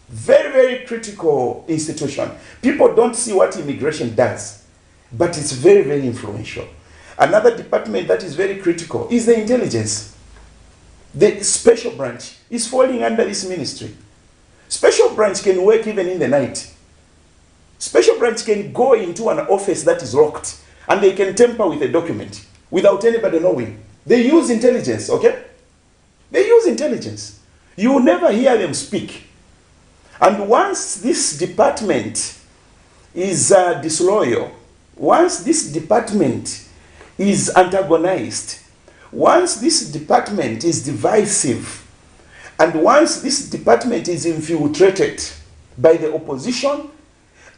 Very, very critical institution. People don't see what immigration does, but it's very, very influential. Another department that is very critical is the intelligence. The special branch is falling under this ministry. Special branch can work even in the night. Special branch can go into an office that is locked and they can tamper with a document without anybody knowing. They use intelligence, okay? They use intelligence. You will never hear them speak. And once this department is disloyal, once this department is antagonized, once this department is divisive, and once this department is infiltrated by the opposition,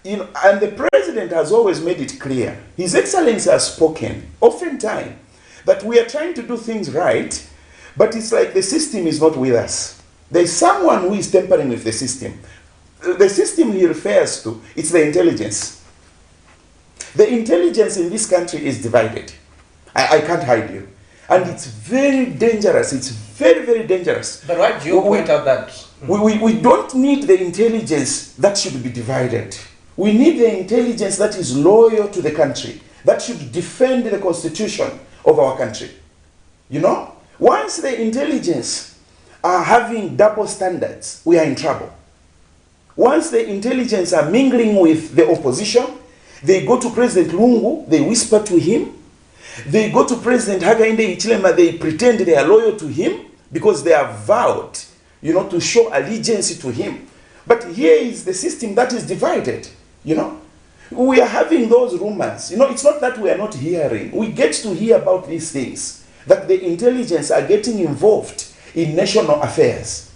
and the president has always made it clear, His Excellency has spoken oftentimes that we are trying to do things right, but it's like the system is not with us. There's someone who is tampering with the system. The system he refers to, it's the intelligence. The intelligence in this country is divided. I can't hide you. And it's very dangerous. It's very, very dangerous. But why do you point out that? We don't need the intelligence that should be divided. We need the intelligence that is loyal to the country, that should defend the constitution of our country. You know? Once the intelligence are having double standards, we are in trouble. Once the intelligence are mingling with the opposition, they go to President Lungu, they whisper to him. They go to President Hakainde Hichilema, they pretend they are loyal to him because they are vowed, to show allegiance to him. But here is the system that is divided, We are having those rumors. It's not that we are not hearing. We get to hear about these things, that the intelligence are getting involved in national affairs,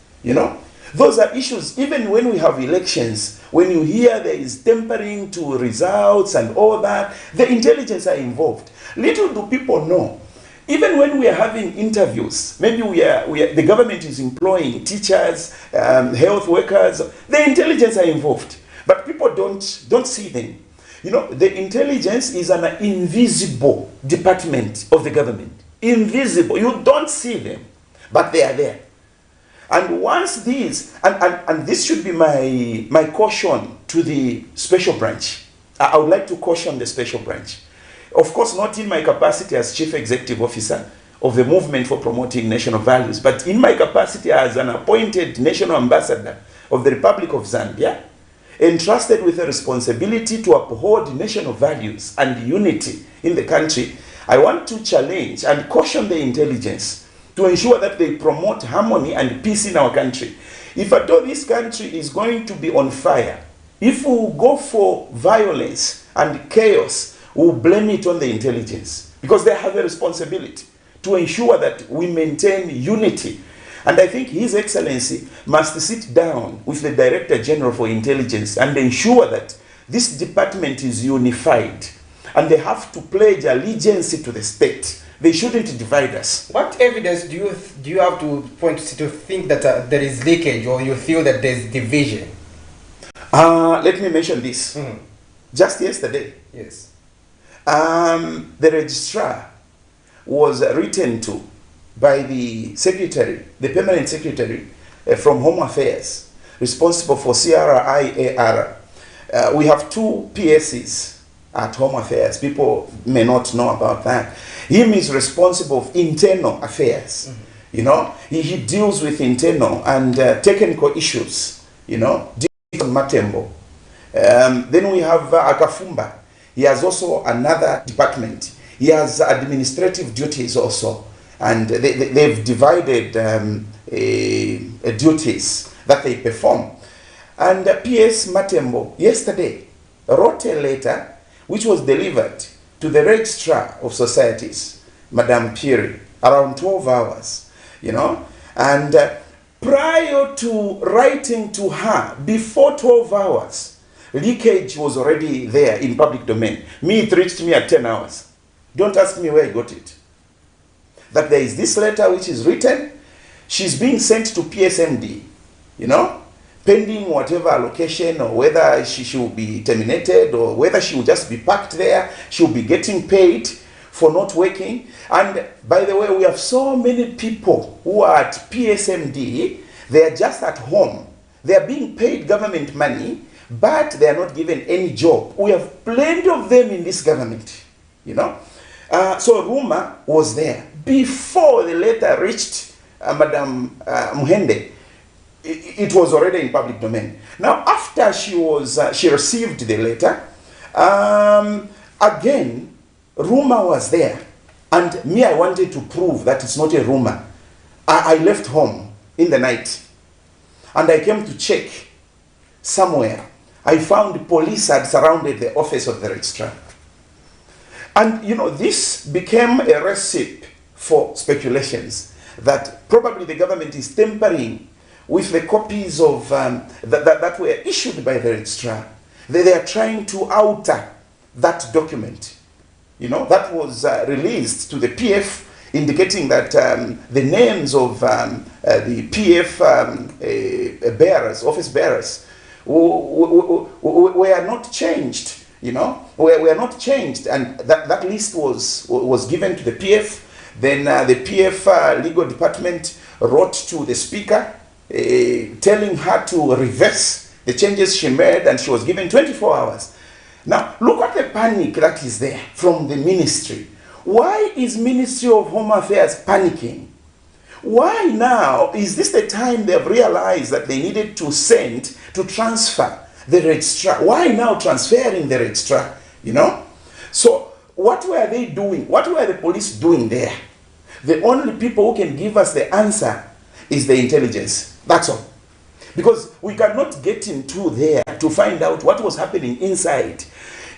Those are issues, even when we have elections, when you hear there is tampering to results and all that, the intelligence are involved. Little do people know. Even when we are having interviews, maybe the government is employing teachers, health workers, the intelligence are involved. But people don't see them. The intelligence is an invisible department of the government. Invisible. You don't see them, but they are there. And once these, and this should be my caution to the special branch. I would like to caution the special branch. Of course, not in my capacity as Chief Executive Officer of the Movement for Promoting National Values, but in my capacity as an appointed National Ambassador of the Republic of Zambia, entrusted with a responsibility to uphold national values and unity in the country. I want to challenge and caution the intelligence to ensure that they promote harmony and peace in our country. If at all this country is going to be on fire, if we go for violence and chaos, we'll blame it on the intelligence, because they have a responsibility to ensure that we maintain unity. And I think His Excellency must sit down with the Director General for Intelligence and ensure that this department is unified, and they have to pledge allegiance to the state. They shouldn't divide us. What evidence do you have to point to think that there is leakage, or you feel that there's division? Let me mention this. Just yesterday, yes, the registrar was written to by the secretary, the permanent secretary from Home Affairs, responsible for CRIAR. We have 2 PSs at Home Affairs. People may not know about that. Him is responsible for internal affairs. He deals with internal and technical issues. Matembo. Then we have Akafumba. He has also another department. He has administrative duties also. And they've divided duties that they perform. And PS Matembo yesterday wrote a letter which was delivered to the Registrar of Societies, Madame Piri, around 12 hours, and prior to writing to her, before 12 hours, leakage was already there in public domain. It reached me at 10 hours. Don't ask me where I got it. That there is this letter which is written, she's being sent to PSMD, pending whatever allocation, or whether she will be terminated, or whether she will just be parked there, she will be getting paid for not working. And by the way, we have so many people who are at PSMD, they are just at home. They are being paid government money, but they are not given any job. We have plenty of them in this government, So rumor was there. Before the letter reached Madam Muhende, it was already in public domain. Now, after she received the letter, again, rumor was there. And me, I wanted to prove that it's not a rumor. I left home in the night, and I came to check somewhere. I found the police had surrounded the office of the registrar. And, this became a recipe for speculations that probably the government is tampering with the copies of that were issued by the registrar. They are trying to alter that document, that was released to the PF, indicating that the names of the PF bearers, office bearers, were not changed. Were not changed, and that list was given to the PF. Then the PF legal department wrote to the speaker, telling her to reverse the changes she made, and she was given 24 hours. Now, look at the panic that is there from the ministry. Why is Ministry of Home Affairs panicking? Why now? Is this the time they've realized that they needed to transfer the registrar? Why now transferring the registrar? So what were they doing? What were the police doing there? The only people who can give us the answer is the intelligence. That's all. Because we cannot get into there to find out what was happening inside.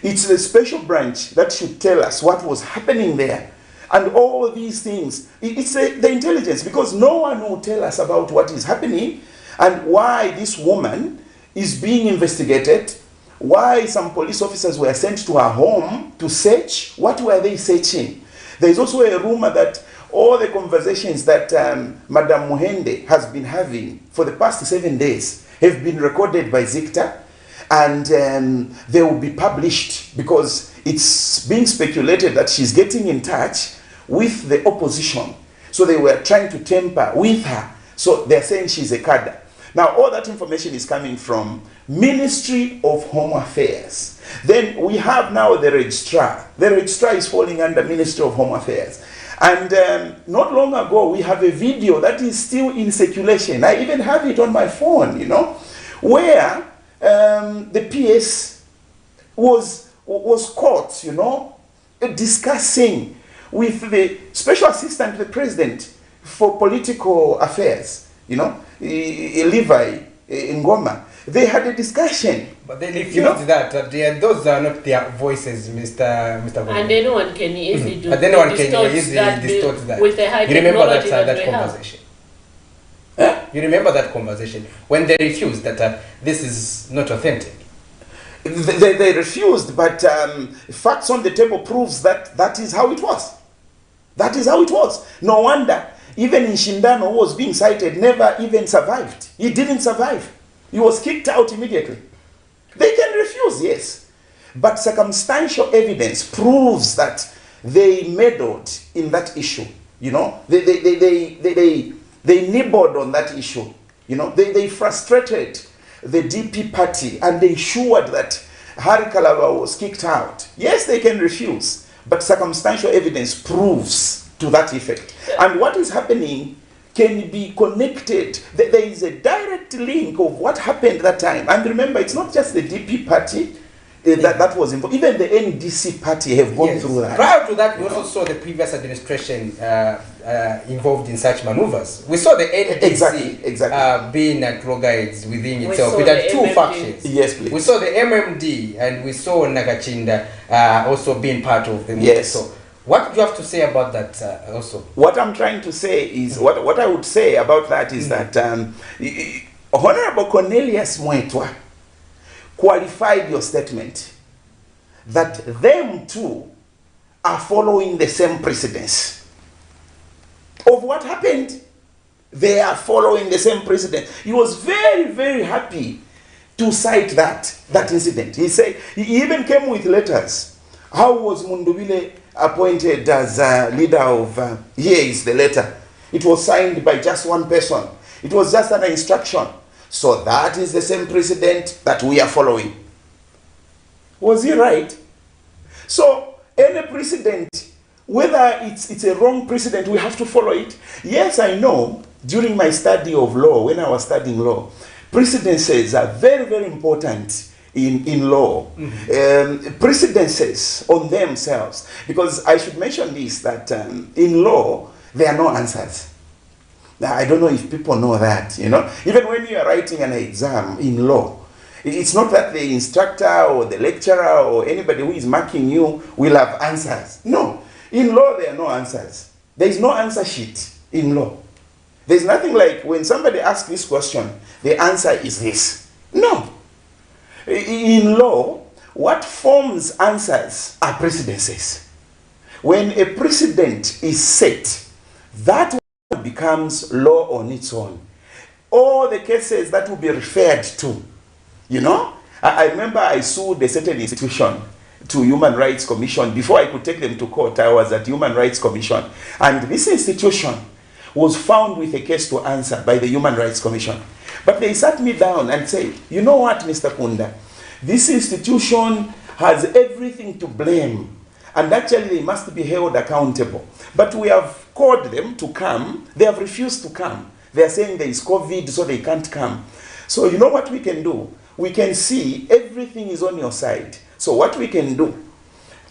It's the special branch that should tell us what was happening there. And all these things, it's the intelligence, because no one will tell us about what is happening and why this woman is being investigated, why some police officers were sent to her home to search. What were they searching? There is also a rumor that all the conversations that Madam Muhende has been having for the past 7 days have been recorded by Zicta, and they will be published, because it's being speculated that she's getting in touch with the opposition. So they were trying to tamper with her. So they're saying she's a cadre. Now, all that information is coming from Ministry of Home Affairs. Then we have now the registrar. The registrar is falling under Ministry of Home Affairs. And not long ago, we have a video that is still in circulation. I even have it on my phone, where the PS was caught, discussing with the special assistant to the president for political affairs, Levi Ngoma. They had a discussion. But they refused that. Those are not their voices, Mr. And anyone can easily do. But anyone can easily distort that. With the high you remember technology that conversation? You remember that conversation when they refused that this is not authentic? They refused, but facts on the table proves that is how it was. That is how it was. No wonder even in Shindano, who was being cited, never even survived. He didn't survive. He was kicked out immediately. They can refuse, yes. But circumstantial evidence proves that they meddled in that issue. They nibbled on that issue. They frustrated the DP party and they ensured that Hari Kalaba was kicked out. Yes, they can refuse, but circumstantial evidence proves to that effect. And what is happening can be connected. There is a direct link of what happened that time. And remember, it's not just the DP party that was involved. Even the NDC party have gone through that. Prior to that, we also saw the previous administration involved in such maneuvers. We saw the NDC being at loggerheads within itself. It had two factions. Yes, please. We saw the MMD and we saw Nakachinda also being part of the move. Yes. So What do you have to say about that also? What I'm trying to say is, what I would say about that is that Honorable Cornelius Mwetwa qualified your statement that them too are following the same precedence of what happened. They are following the same precedent. He was very, very happy to cite that incident. He said, he even came with letters. How was Mundubile appointed as leader of, here is the letter. It was signed by just one person. It was just an instruction. So that is the same precedent that we are following. Was he right? So any precedent, whether it's a wrong precedent, we have to follow it. Yes, I know, during my study of law, when I was studying law, precedences are very, very important in law. Precedences on themselves. Because I should mention this, that in law, there are no answers. Now, I don't know if people know that, you know. Even when you are writing an exam in law, it's not that the instructor or the lecturer or anybody who is marking you will have answers. No. In law, there are no answers. There is no answer sheet in law. There's nothing like when somebody asks this question, the answer is this. No. In law, what forms answers are precedences. When a precedent is set, that becomes law on its own. All the cases that will be referred to, you know, I remember I sued a certain institution to Human Rights Commission. Before I could take them to court, I was at Human Rights Commission. And this institution was found with a case to answer by the Human Rights Commission. But they sat me down and said, you know what, Mr. Kunda, this institution has everything to blame. And actually they must be held accountable. But we have called them to come. They have refused to come. They are saying there is COVID, so they can't come. So you know what we can do? We can see everything is on your side. So what we can do,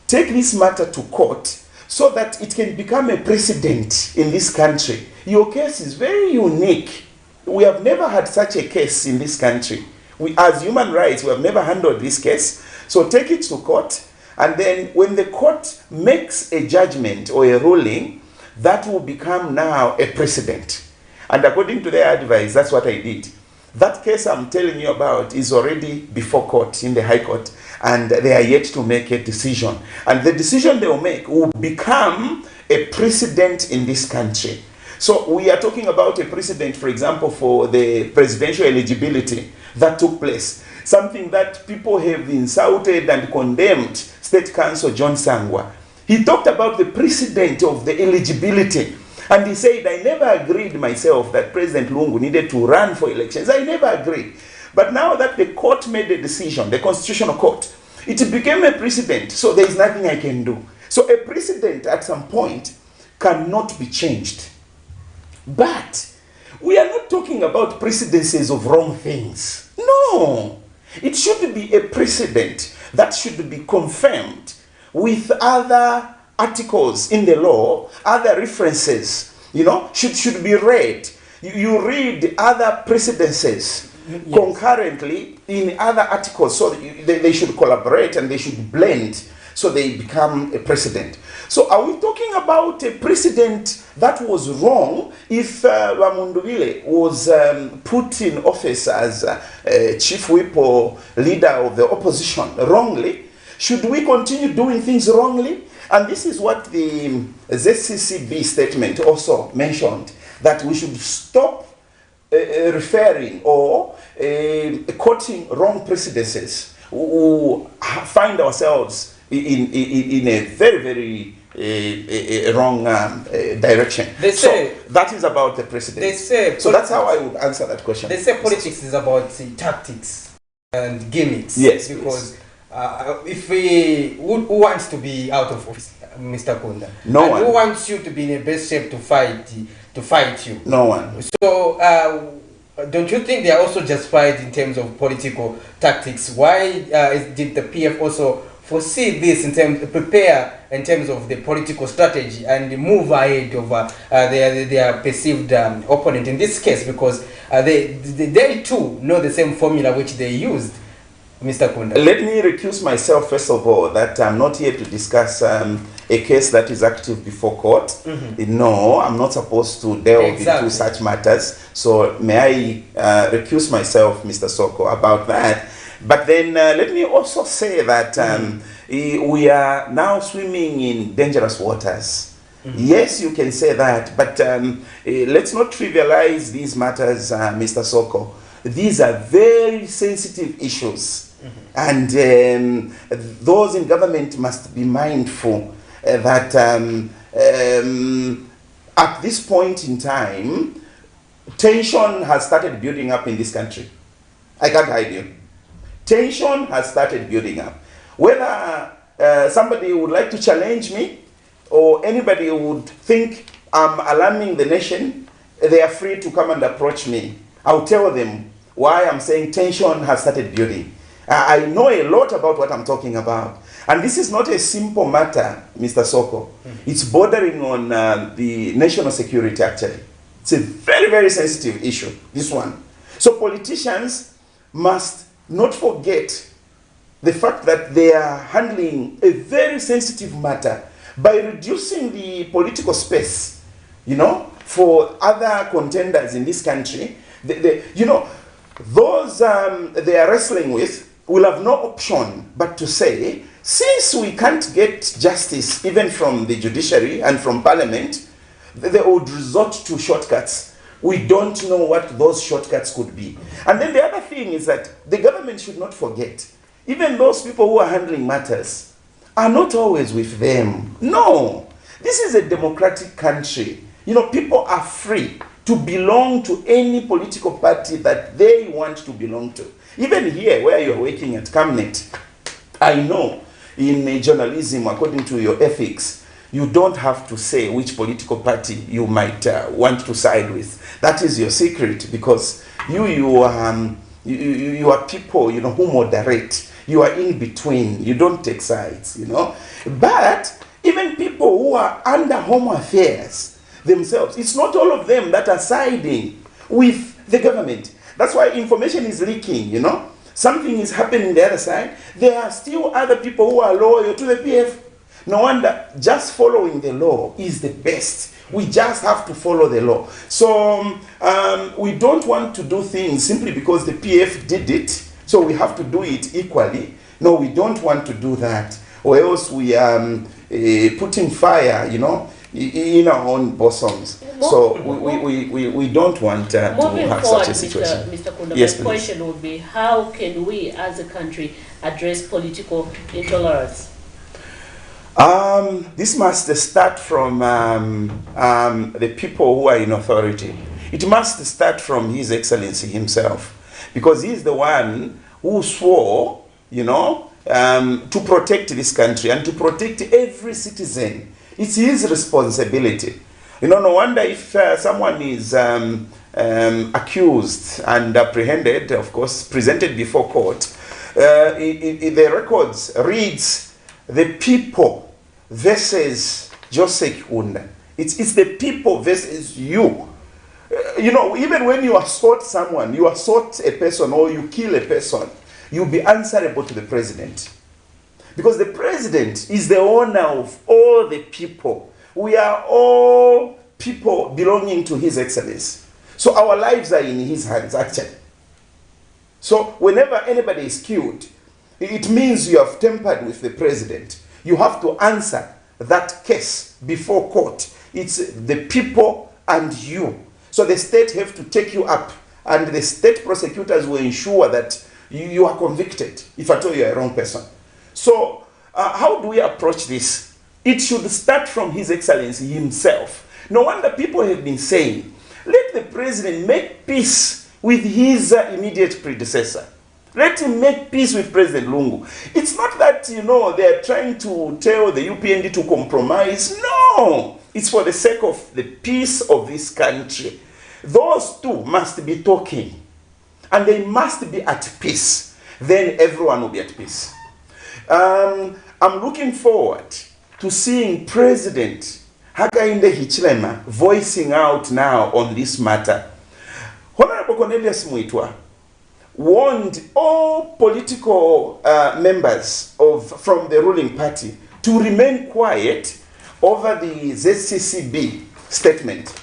take this matter to court so that it can become a precedent in this country. Your case is very unique. We have never had such a case in this country. We, as human rights, we have never handled this case. So take it to court, and then when the court makes a judgment or a ruling, that will become now a precedent. And according to their advice, that's what I did. That case I'm telling you about is already before court, in the High Court, and they are yet to make a decision. And the decision they will make will become a precedent in this country. So we are talking about a precedent, for example, for the presidential eligibility that took place. Something that people have insulted and condemned State Counsel John Sangwa. He talked about the precedent of the eligibility. And he said, I never agreed myself that President Lungu needed to run for elections. I never agreed. But now that the court made a decision, the Constitutional Court, it became a precedent. So there is nothing I can do. So a precedent at some point cannot be changed. But we are not talking about precedences of wrong things. No. It should be a precedent that should be confirmed with other articles in the law, other references, you know, should be read. You read other precedences concurrently in other articles, so they should collaborate and they should blend so they become a precedent. So are we talking about a precedent that was wrong if Wamunduvile was put in office as chief whip or leader of the opposition wrongly? Should we continue doing things wrongly? And this is what the ZCCB statement also mentioned, that we should stop referring or quoting wrong precedences who find ourselves in a very, very wrong direction. They say, so that is about the precedent. They say so that's how I would answer that question. They say politics is about tactics and gimmicks. Yes, because if who wants to be out of office, Mr. Kunda? No and one. Who wants you to be in the best shape to fight you? No one. So don't you think they are also justified in terms of political tactics? Why did the PF also foresee this in terms, prepare in terms of the political strategy and move ahead of their perceived opponent in this case? Because they too know the same formula which they used. Mr. Kunda. Let me recuse myself first of all, that I'm not here to discuss a case that is active before court. No, I'm not supposed to delve into such matters. So may I recuse myself, Mr. Soko, about that. But then let me also say that we are now swimming in dangerous waters. Yes, you can say that, but let's not trivialize these matters, Mr. Soko. These are very sensitive issues, and those in government must be mindful that at this point in time, tension has started building up in this country. I can't hide you. Tension has started building up. Whether somebody would like to challenge me or anybody would think I'm alarming the nation, they are free to come and approach me. I'll tell them why I'm saying tension has started building. I know a lot about what I'm talking about. And this is not a simple matter, Mr. Soko. It's bordering on the national security, actually. It's a very, very sensitive issue, this one. So politicians must not forget the fact that they are handling a very sensitive matter by reducing the political space, you know, for other contenders in this country. You know, those they are wrestling with will have no option but to say, since we can't get justice even from the judiciary and from parliament, they would resort to shortcuts. We don't know what those shortcuts could be. And then the other thing is that the government should not forget, even those people who are handling matters are not always with them. No, this is a democratic country. You know, people are free to belong to any political party that they want to belong to. Even here, where you're working at Camnet, I know in journalism, according to your ethics, you don't have to say which political party you might want to side with. That is your secret, because you are people, you know, who moderate. You are in between. You don't take sides, you know. But even people who are under Home Affairs themselves, it's not all of them that are siding with the government. That's why information is leaking, you know. Something is happening the other side. There are still other people who are loyal to the PF. No wonder just following the law is the best. We just have to follow the law. So we don't want to do things simply because the PF did it, so we have to do it equally. No, we don't want to do that, or else we are putting fire, you know, in our own bosoms. So we don't want to have such a situation. Mr. Kunda, yes, my question would be, how can we as a country address political intolerance? This must start from the people who are in authority. It must start from His Excellency himself, because he's the one who swore, you know, to protect this country and to protect every citizen. It's his responsibility. You know, no wonder if someone is accused and apprehended, of course, presented before court, the records reads the people versus Joseph Kunda. It's the people versus you. You know, even when you assault someone, you assault a person or you kill a person, you'll be answerable to the president. Because the president is the owner of all the people. We are all people belonging to His Excellency. So our lives are in his hands, actually. So whenever anybody is killed, it means you have tampered with the president. You have to answer that case before court. It's the people and you. So the state have to take you up, and the state prosecutors will ensure that you are convicted if at all you are a wrong person. So how do we approach this? It should start from His Excellency himself. No wonder people have been saying, let the president make peace with his immediate predecessor. Let him make peace with President Lungu. It's not that, you know, they are trying to tell the UPND to compromise. No! It's for the sake of the peace of this country. Those two must be talking. And they must be at peace. Then everyone will be at peace. I'm looking forward to seeing President Hakainde Hichilema voicing out now on this matter. Honorable Cornelius Muitwa warned all political members from the ruling party to remain quiet over the ZCCB statement.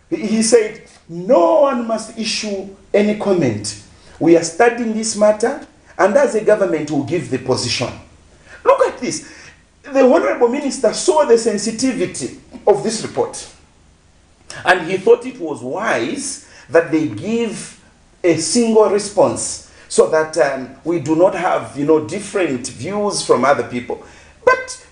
He said, no one must issue any comment. We are studying this matter, and as a government will give the position. Look at this. The Honorable Minister saw the sensitivity of this report, and he thought it was wise that they give a single response so that we do not have, different views from other people. But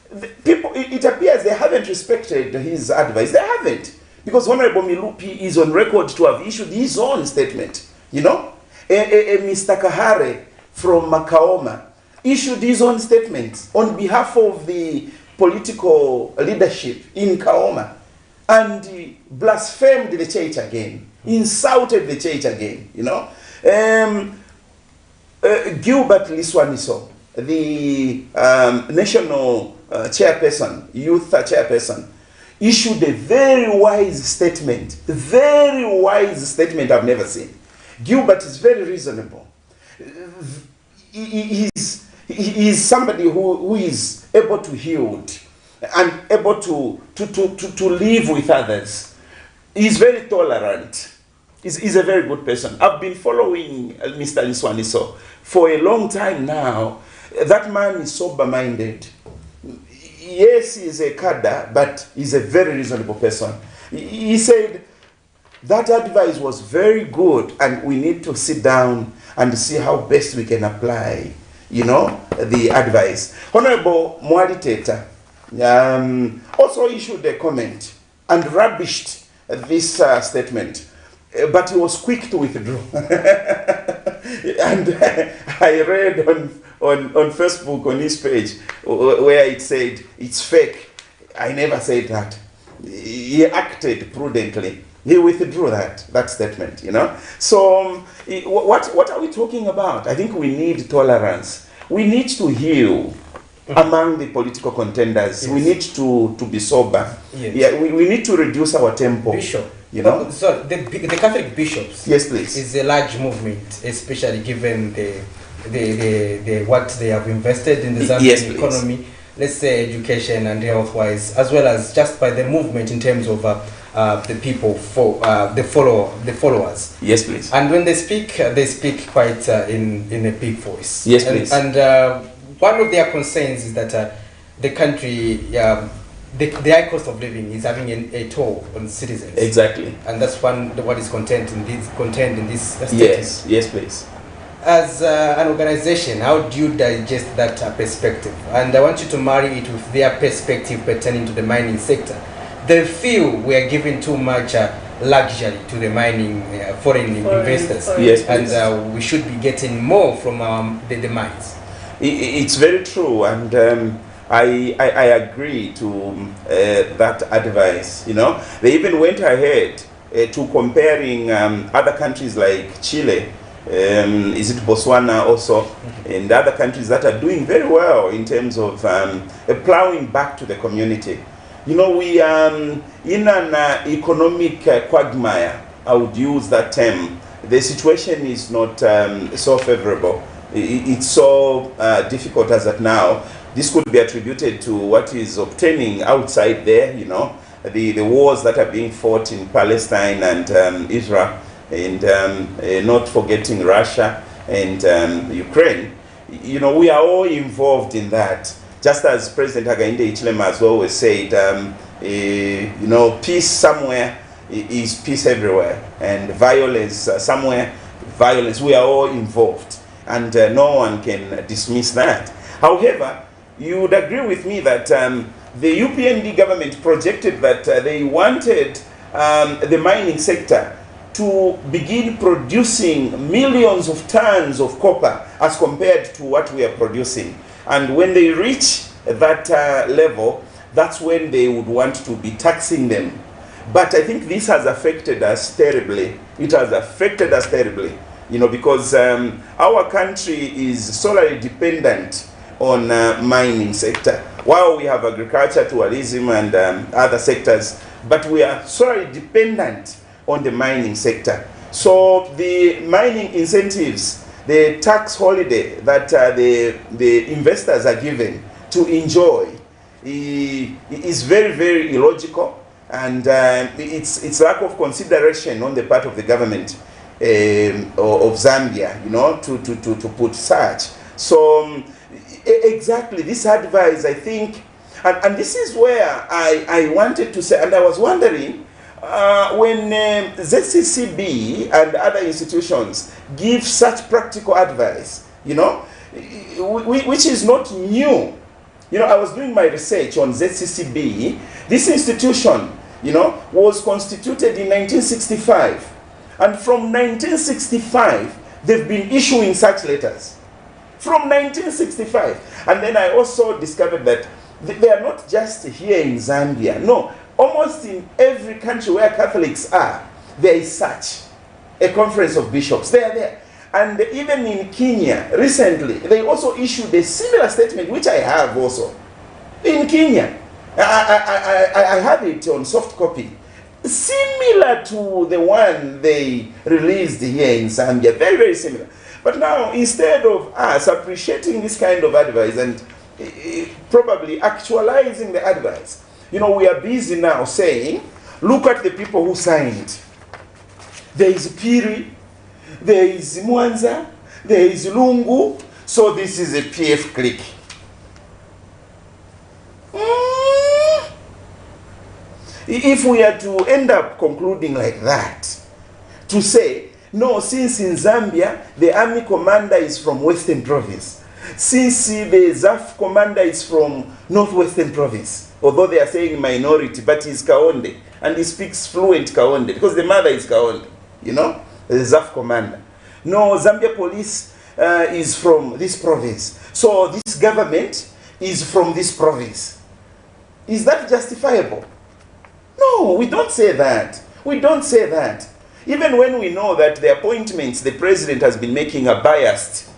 it appears they haven't respected his advice. They haven't. Because Honorable Milupi is on record to have issued his own statement. Mr. Kahare from Makaoma issued his own statement on behalf of the political leadership in Kaoma, and blasphemed the church again, insulted the church again, Gilbert Liswaniso, the national chairperson, youth chairperson, issued a very wise statement I've never seen. Gilbert is very reasonable. He is somebody who is able to yield and able to live with others. He's very tolerant. He's a very good person. I've been following Mr. Liswaniso for a long time now. That man is sober-minded. Yes, he's a cadre, but he's a very reasonable person. He said that advice was very good, and we need to sit down and see how best we can apply, the advice. Honorable Mwali Teta also issued a comment and rubbished this statement, but he was quick to withdraw. And I read on Facebook, on his page, where it said, it's fake. I never said that. He acted prudently. He withdrew that statement, So what are we talking about? I think we need tolerance. We need to heal among the political contenders. Yes. We need to be sober. Yes. Yeah, we need to reduce our tempo. Bishop. So the Catholic bishops. Yes, please. Is a large movement, especially given the what they have invested in the Zambian economy. Let's say education and health-wise, as well as just by the movement in terms of the people the followers. Yes, please. And when they speak quite in a big voice. Yes, please. And one of their concerns is that the country, the high cost of living is having a toll on citizens. Exactly. And that's what is contained in this statement. Yes, please. As an organization, how do you digest that perspective? And I want you to marry it with their perspective pertaining to the mining sector. They feel we are giving too much luxury to the mining foreign investors. Yes, please. And we should be getting more from the mines. It's very true, and I agree to that advice. They even went ahead to comparing other countries like Chile, is it Botswana also, and other countries that are doing very well in terms of plowing back to the community. We are in an economic quagmire. I would use that term. The situation is not so favorable. It's so difficult as at now. This could be attributed to what is obtaining outside there, the wars that are being fought in Palestine and Israel, and not forgetting Russia and Ukraine. We are all involved in that. Just as President Hakainde Hichilema has always said, peace somewhere is peace everywhere, and violence somewhere, violence. We are all involved, and no one can dismiss that. However, you would agree with me that the UPND government projected that they wanted the mining sector to begin producing millions of tons of copper as compared to what we are producing. And when they reach that level, that's when they would want to be taxing them. But I think this has affected us terribly. It has affected us terribly, because our country is solely dependent on mining sector. While we have agriculture, tourism, and other sectors, but we are solely dependent on the mining sector. So the mining incentives, the tax holiday that the investors are given to enjoy, is very, very illogical, and it's lack of consideration on the part of the government of Zambia, you know, to put such. So exactly this advice, I think, and this is where I wanted to say, and I was wondering, when ZCCB and other institutions give such practical advice, you know, which is not new. You know, I was doing my research on ZCCB. This institution, you know, was constituted in 1965. And from 1965, they've been issuing such letters. From 1965. And then I also discovered that they are not just here in Zambia. No, almost in every country where Catholics are, there is such a conference of bishops. They are there. And even in Kenya, recently, they also issued a similar statement, which I have also. In Kenya, I have it on soft copy. Similar to the one they released here in Zambia. Very, very similar. But now, instead of us appreciating this kind of advice and probably actualizing the advice, you know, we are busy now saying, look at the people who signed. There is Piri, there is Mwanza, there is Lungu, so this is a PF clique. If we are to end up concluding like that, to say, no, since in Zambia, the army commander is from Western Province, since the ZAF commander is from Northwestern Province, although they are saying minority, but he's Kaonde, and he speaks fluent Kaonde, because the mother is Kaonde, you know, the ZAF commander. No, Zambia police is from this province, so this government is from this province. Is that justifiable? No, we don't say that. We don't say that. Even when we know that the appointments the president has been making are biased,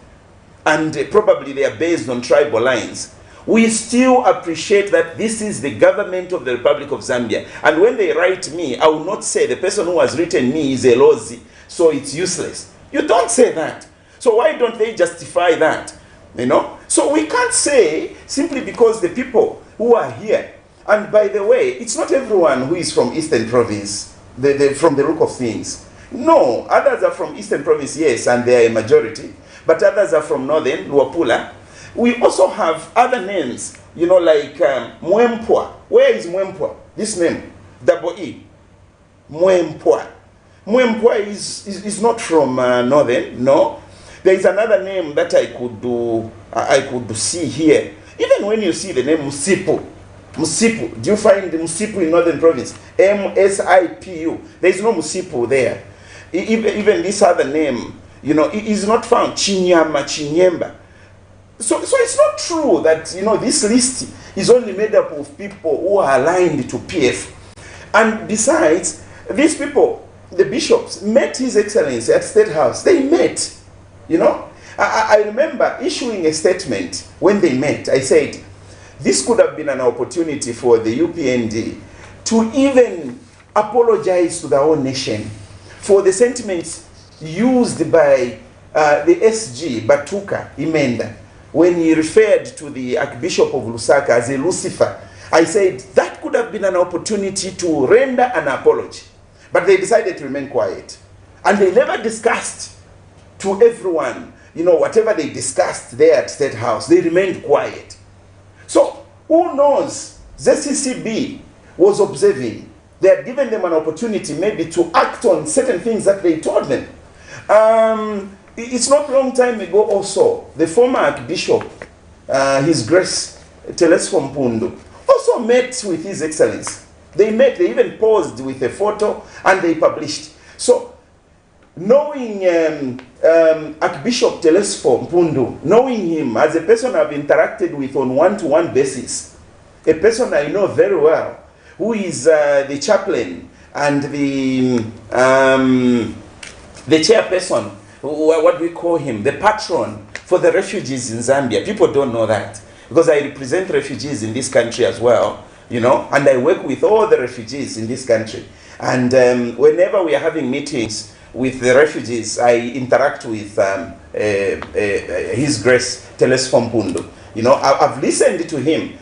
and probably they are based on tribal lines, we still appreciate that this is the government of the Republic of Zambia. And when they write me, I will not say the person who has written me is a lozi, so it's useless. You don't say that. So why don't they justify that? You know? So we can't say simply because the people who are here, and by the way, it's not everyone who is from Eastern Province, from the look of things. No, others are from Eastern Province, yes, and they are a majority. But others are from Northern, Luapula. We also have other names, you know, like Mwempwa. Where is Mwempwa? This name, double E. Mwempwa. Mwempwa is not from Northern, no. There is another name that I could see here. Even when you see the name Musipu, Musipu. Do you find the Musipu in Northern Province? M-S-I-P-U. There is no Musipu there. Even this other name, you know, it is not found. Chinyama, Chinyemba. So it's not true that, you know, this list is only made up of people who are aligned to PF. And besides, these people, the bishops, met His Excellency at State House. They met, you know. I remember issuing a statement when they met. I said, this could have been an opportunity for the UPND to even apologize to their own nation for the sentiments used by the SG, Batuka Imenda, when he referred to the Archbishop of Lusaka as a Lucifer. I said that could have been an opportunity to render an apology. But they decided to remain quiet. And they never discussed to everyone, you know, whatever they discussed there at State House, they remained quiet. So, who knows? ZCCB was observing. They had given them an opportunity maybe to act on certain things that they told them. It's not a long time ago also, the former Archbishop, His Grace Telesfo Mpundu, also met with His Excellency. They met, they even posed with a photo, and they published. So, knowing Archbishop Telesfo Mpundu, knowing him as a person I've interacted with on one-to-one basis, a person I know very well, who is the chaplain and the chairperson, what do we call him, the patron for the refugees in Zambia. People don't know that, because I represent refugees in this country as well, you know, and I work with all the refugees in this country. And whenever we are having meetings with the refugees, I interact with His Grace Telesfo Mpundu. You know, I've listened to him.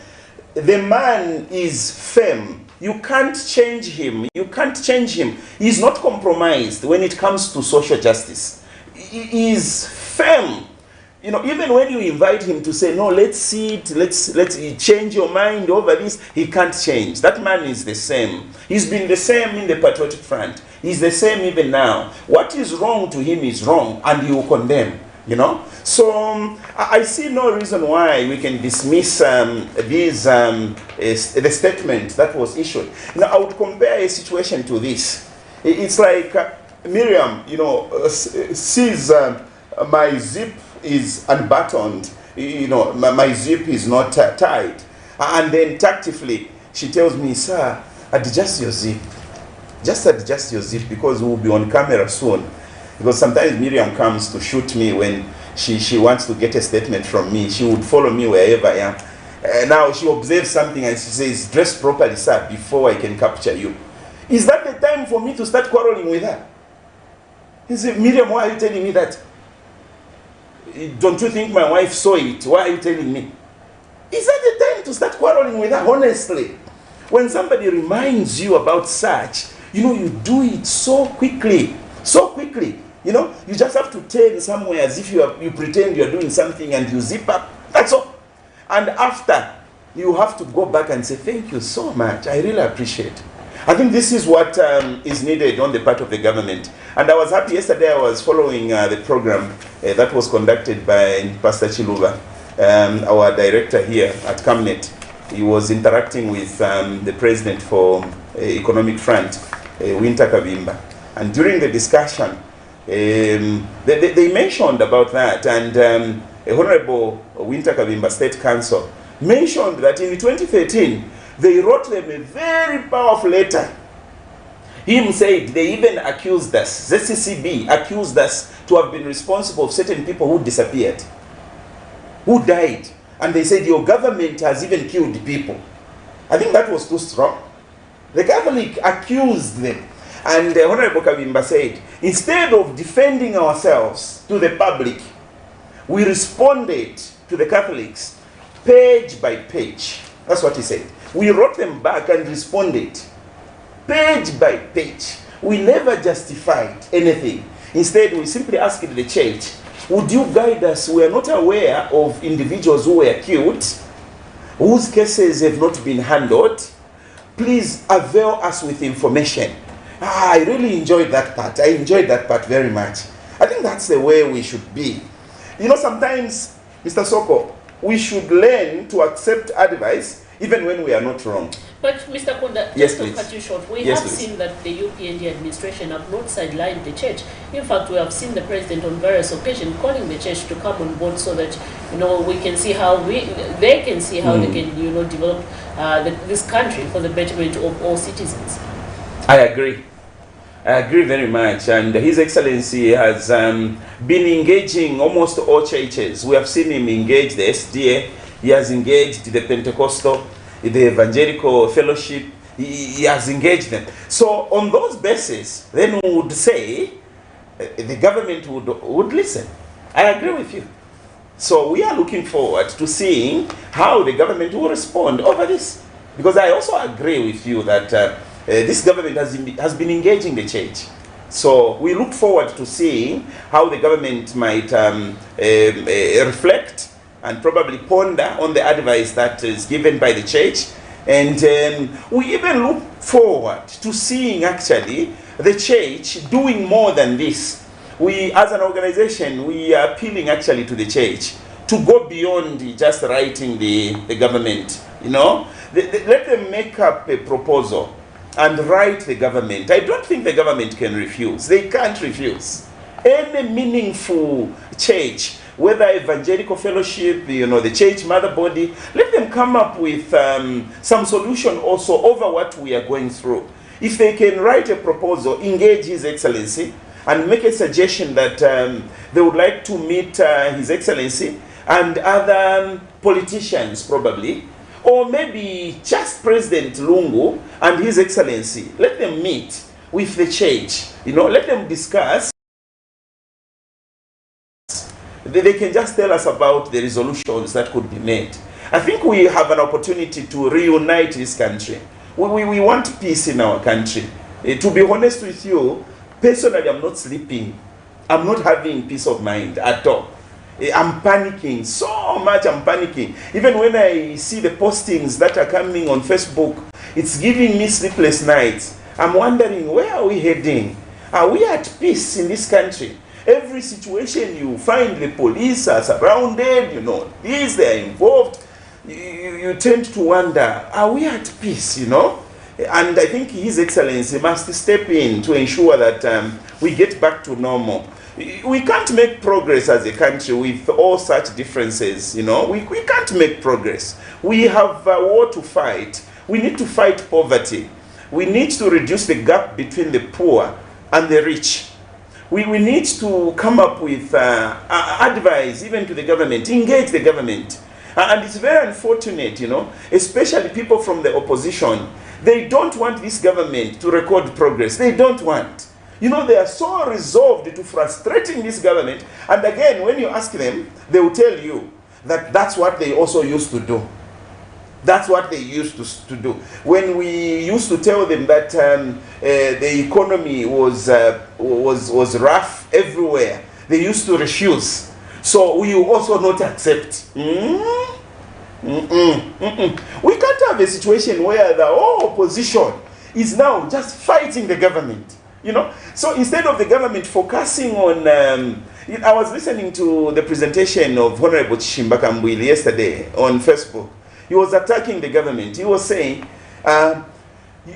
the man is firm. You can't change him. You can't change him. He's not compromised when it comes to social justice. He is firm. You know, even when you invite him to say, no, let's see it, let's change your mind over this, he can't change. That man is the same. He's been the same in the Patriotic Front. He's the same even now. What is wrong to him is wrong, and he will condemn, you know. So I see no reason why we can dismiss the statement that was issued. Now, I would compare a situation to this. It's like Miriam, you know, sees my zip is unbuttoned, you know, my zip is not tied, and then tactfully she tells me, sir, adjust your zip, just adjust your zip, because we'll be on camera soon. Because sometimes Miriam comes to shoot me when she wants to get a statement from me. She would follow me wherever I am. Now she observes something and she says, dress properly, sir, before I can capture you. Is that the time for me to start quarreling with her? He said, Miriam, why are you telling me that? Don't you think my wife saw it? Why are you telling me? Is that the time to start quarreling with her? Honestly, when somebody reminds you about such, you know, you do it so quickly. So quickly. You know, you just have to turn somewhere as if you pretend you're doing something and you zip up. That's all. And after, you have to go back and say, thank you so much. I really appreciate it. I think this is what is needed on the part of the government. And I was happy yesterday I was following the program that was conducted by Pastor Chiluba, our director here at Camnet. He was interacting with the president for Economic Front, Winter Kavimba. And during the discussion, they mentioned about that. And Honorable Winter Kavimba State Council mentioned that in 2013, they wrote them a very powerful letter. Him said they even accused us, ZCCB accused us to have been responsible for certain people who disappeared, who died. And they said your government has even killed people. I think that was too strong. The Catholic accused them. And Honorable Kavimba said, instead of defending ourselves to the public, we responded to the Catholics page by page. That's what he said. We wrote them back and responded page by page. We never justified anything. Instead, we simply asked the church, would you guide us? We are not aware of individuals who were killed, whose cases have not been handled. Please avail us with information. I really enjoyed that part. I enjoyed that part very much. I think that's the way we should be. You know, sometimes, Mr. Soko, we should learn to accept advice even when we are not wrong. But Mr. Kunda, yes, just to cut you short, we yes, have please. seen that the UPND administration have not sidelined the church. In fact, we have seen the president on various occasions calling the church to come on board so that, you know, we can see how they can see how they can, you know, develop this country for the betterment of all citizens. I agree very much, and His Excellency has been engaging almost all churches. We have seen him engage the SDA, he has engaged the Pentecostal, the Evangelical Fellowship, he has engaged them. So on those bases, then we would say the government would listen. I agree with you. So we are looking forward to seeing how the government will respond over this. Because I also agree with you that this government has been engaging the church. So we look forward to seeing how the government might reflect and probably ponder on the advice that is given by the church. And we even look forward to seeing actually the church doing more than this. We, as an organization, we are appealing actually to the church to go beyond just writing the government. You know, let them make up a proposal and write the government. I don't think the government can refuse. They can't refuse. Any meaningful church, whether Evangelical Fellowship, you know, the church mother body, let them come up with some solution also over what we are going through. If they can write a proposal, engage His Excellency, and make a suggestion that they would like to meet His Excellency and other politicians probably, or maybe just President Lungu and His Excellency, let them meet with the church, you know, let them discuss. They can just tell us about the resolutions that could be made. I think we have an opportunity to reunite this country. We want peace in our country. To be honest with you, personally, I'm not sleeping. I'm not having peace of mind at all. I'm panicking so much. I'm panicking. Even when I see the postings that are coming on Facebook, it's giving me sleepless nights. I'm wondering, where are we heading? Are we at peace in this country? Every situation you find, the police are surrounded, you know, they are involved. You tend to wonder, are we at peace, you know? And I think His Excellency must step in to ensure that we get back to normal. We can't make progress as a country with all such differences, you know. We can't make progress. We have a war to fight. We need to fight poverty. We need to reduce the gap between the poor and the rich. We need to come up with advice even to the government, engage the government. And it's very unfortunate, you know, especially people from the opposition. They don't want this government to record progress. They don't want. You know, they are so resolved to frustrating this government. And again, when you ask them, they will tell you that that's what they also used to do. That's what they used to do. When we used to tell them that the economy was rough everywhere, they used to refuse. So we will also not accept. We can't have a situation where the whole opposition is now just fighting the government. You know, so instead of the government focusing on, I was listening to the presentation of Honorable Chishimba Kambwili yesterday on Facebook. He was attacking the government. He was saying,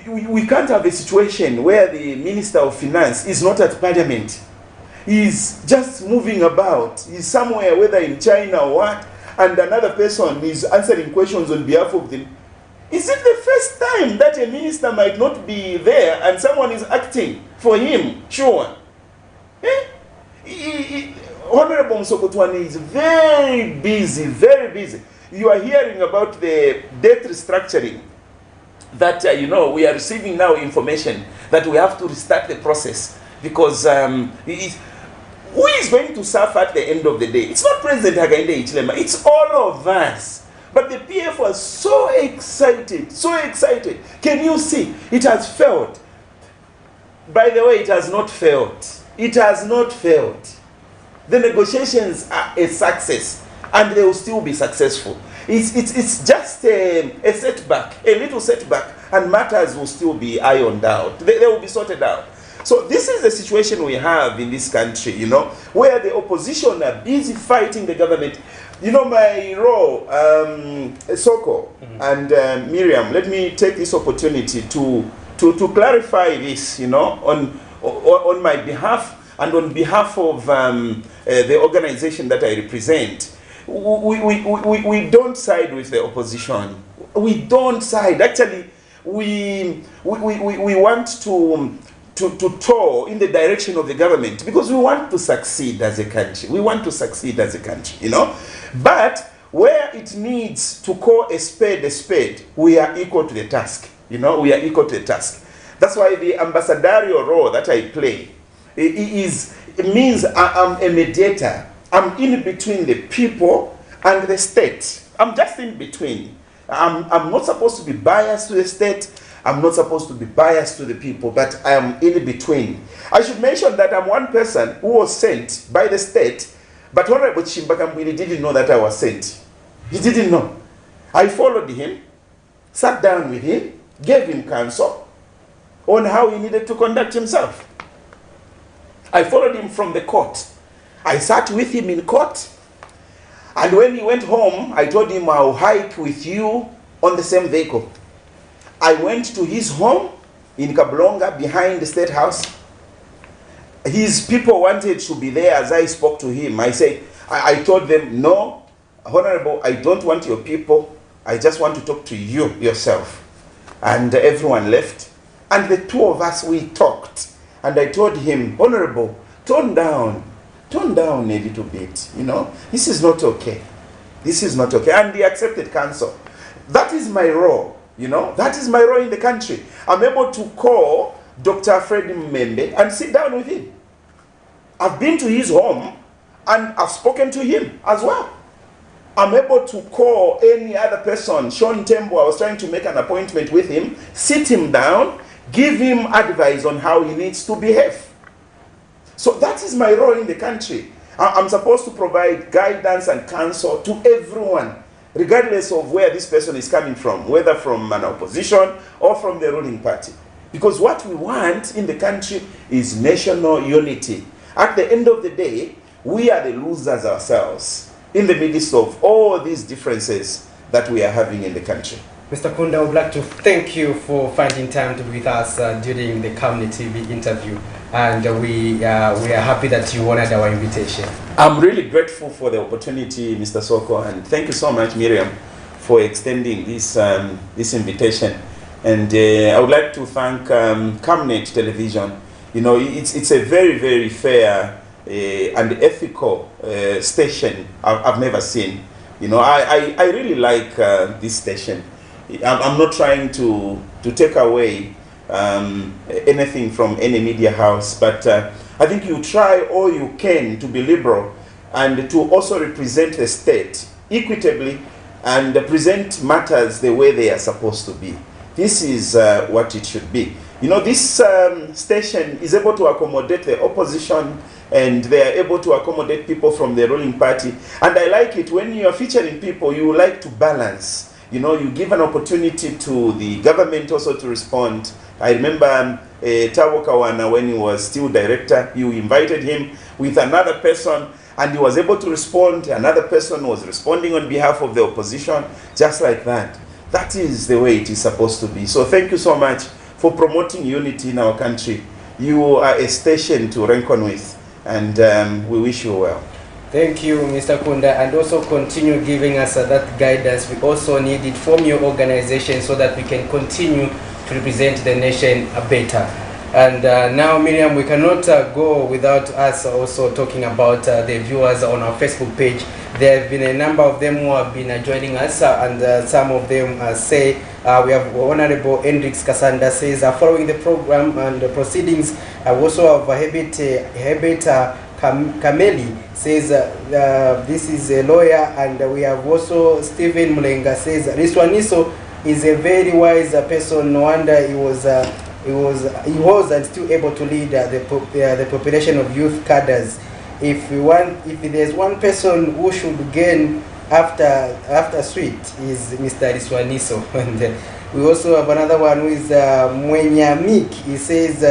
we can't have a situation where the Minister of Finance is not at Parliament. He's just moving about. He's somewhere, whether in China or what, and another person is answering questions on behalf of them. Is it the first time that a minister might not be there and someone is acting for him? Sure. Honorable Msokotwani is very busy, very busy. You are hearing about the debt restructuring that, you know, we are receiving now information that we have to restart the process because who is going to suffer at the end of the day? It's not President Hakainde Hichilema, it's all of us. But the PF was so excited, so excited. Can you see? It has failed. By the way, it has not failed. It has not failed. The negotiations are a success, and they will still be successful. It's just a setback, a little setback, and matters will still be ironed out. They will be sorted out. So this is the situation we have in this country, you know, where the opposition are busy fighting the government. You know, my role, Soko and Miriam, let me take this opportunity to clarify this, you know, on my behalf and on behalf of the organization that I represent. We don't side with the opposition. We don't side. Actually, we want to tour in the direction of the government because we want to succeed as a country. We want to succeed as a country, you know. But where it needs to call a spade, we are equal to the task. You know, we are equal to the task. That's why the ambassadorial role that I play, it means I'm a mediator. I'm in between the people and the state. I'm just in between. I'm not supposed to be biased to the state. I'm not supposed to be biased to the people, but I am in between. I should mention that I'm one person who was sent by the state, but Honorable Chishimba Kambwili didn't know that I was sent. He didn't know. I followed him, sat down with him, gave him counsel on how he needed to conduct himself. I followed him from the court. I sat with him in court, and when he went home, I told him I'll hike with you on the same vehicle. I went to his home in Kablonga behind the State House. His people wanted to be there as I spoke to him. I said, I told them, no, Honorable, I don't want your people. I just want to talk to you yourself. And everyone left. And the two of us, we talked. And I told him, Honorable, tone down a little bit. You know, this is not okay. This is not okay. And he accepted counsel. That is my role. You know, that is my role in the country. I'm able to call Dr. Freddy Mmembe and sit down with him. I've been to his home and I've spoken to him as well. I'm able to call any other person. Sean Tembo, I was trying to make an appointment with him, sit him down, give him advice on how he needs to behave. So that is my role in the country. I'm supposed to provide guidance and counsel to everyone, regardless of where this person is coming from, whether from an opposition or from the ruling party. Because what we want in the country is national unity. At the end of the day, we are the losers ourselves in the midst of all these differences that we are having in the country. Mr. Kunda, I would like to thank you for finding time to be with us during the Camnet TV interview, and we are happy that you honored our invitation. I'm really grateful for the opportunity, Mr. Soko, and thank you so much, Miriam, for extending this this invitation. And I would like to thank Camnet Television. You know, it's a very, very fair and ethical station I've never seen. You know, I really like this station. I'm not trying to take away anything from any media house, but I think you try all you can to be liberal and to also represent the state equitably and present matters the way they are supposed to be. This is what it should be. You know, this station is able to accommodate the opposition, and they are able to accommodate people from the ruling party. And I like it when you are featuring people, you like to balance. You know, you give an opportunity to the government also to respond. I remember Tawo Kawana, when he was still director, you invited him with another person, and he was able to respond. Another person was responding on behalf of the opposition, just like that. That is the way it is supposed to be. So thank you so much for promoting unity in our country. You are a station to reckon with, and we wish you well. Thank you, Mr. Kunda, and also continue giving us that guidance. We also need it from your organization so that we can continue to represent the nation better. And now, Miriam, we cannot go without us also talking about the viewers on our Facebook page. There have been a number of them who have been joining us, and some of them say, we have Honorable Hendrix Kasanda says, following the program and the proceedings, I also have Hebet Kameli says, this is a lawyer, and we have also Stephen Mulenga says, Riswaniso is a very wise person. No wonder he was and still able to lead the population of youth cadres. If there's one person who should gain after Sweet is Mr. Riswaniso. And we also have another one who is Mwenyamik. He says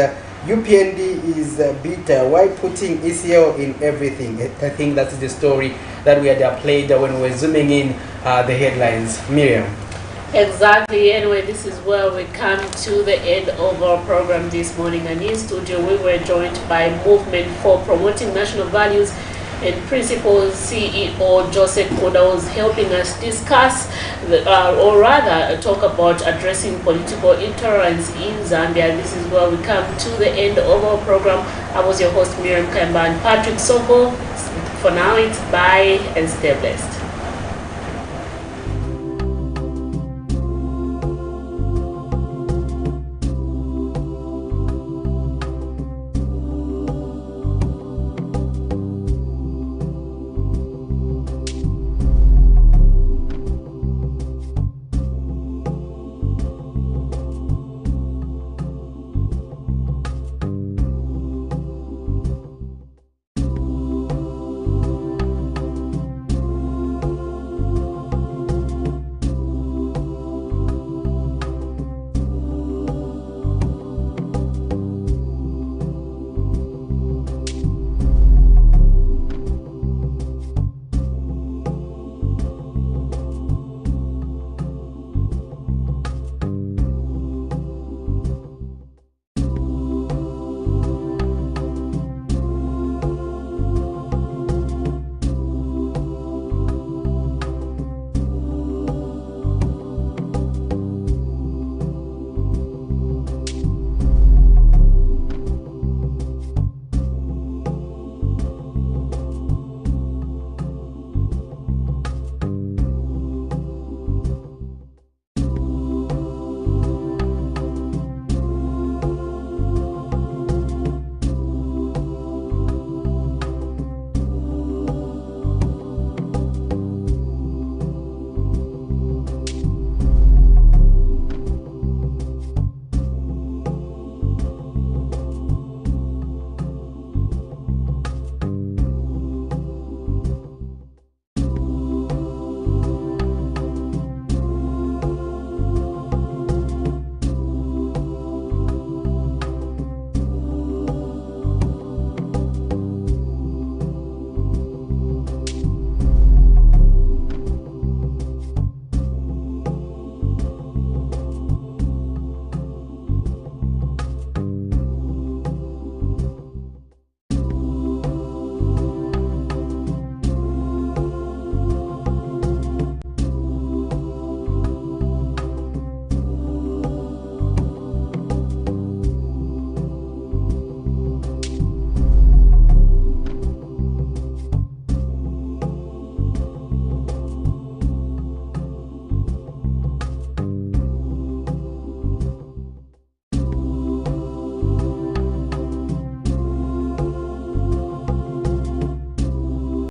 UPND is bitter. Why putting ECL in everything? I think that's the story that we had played when we were zooming in the headlines. Miriam. Exactly. Anyway, this is where we come to the end of our program this morning. And in studio, we were joined by Movement for Promoting National Values and Principles CEO Joseph Kunda, was helping us discuss, or rather talk about addressing political intolerance in Zambia. This is where we come to the end of our program. I was your host, Miriam Kamba, and Patrick Soko. For now, it's bye and stay blessed.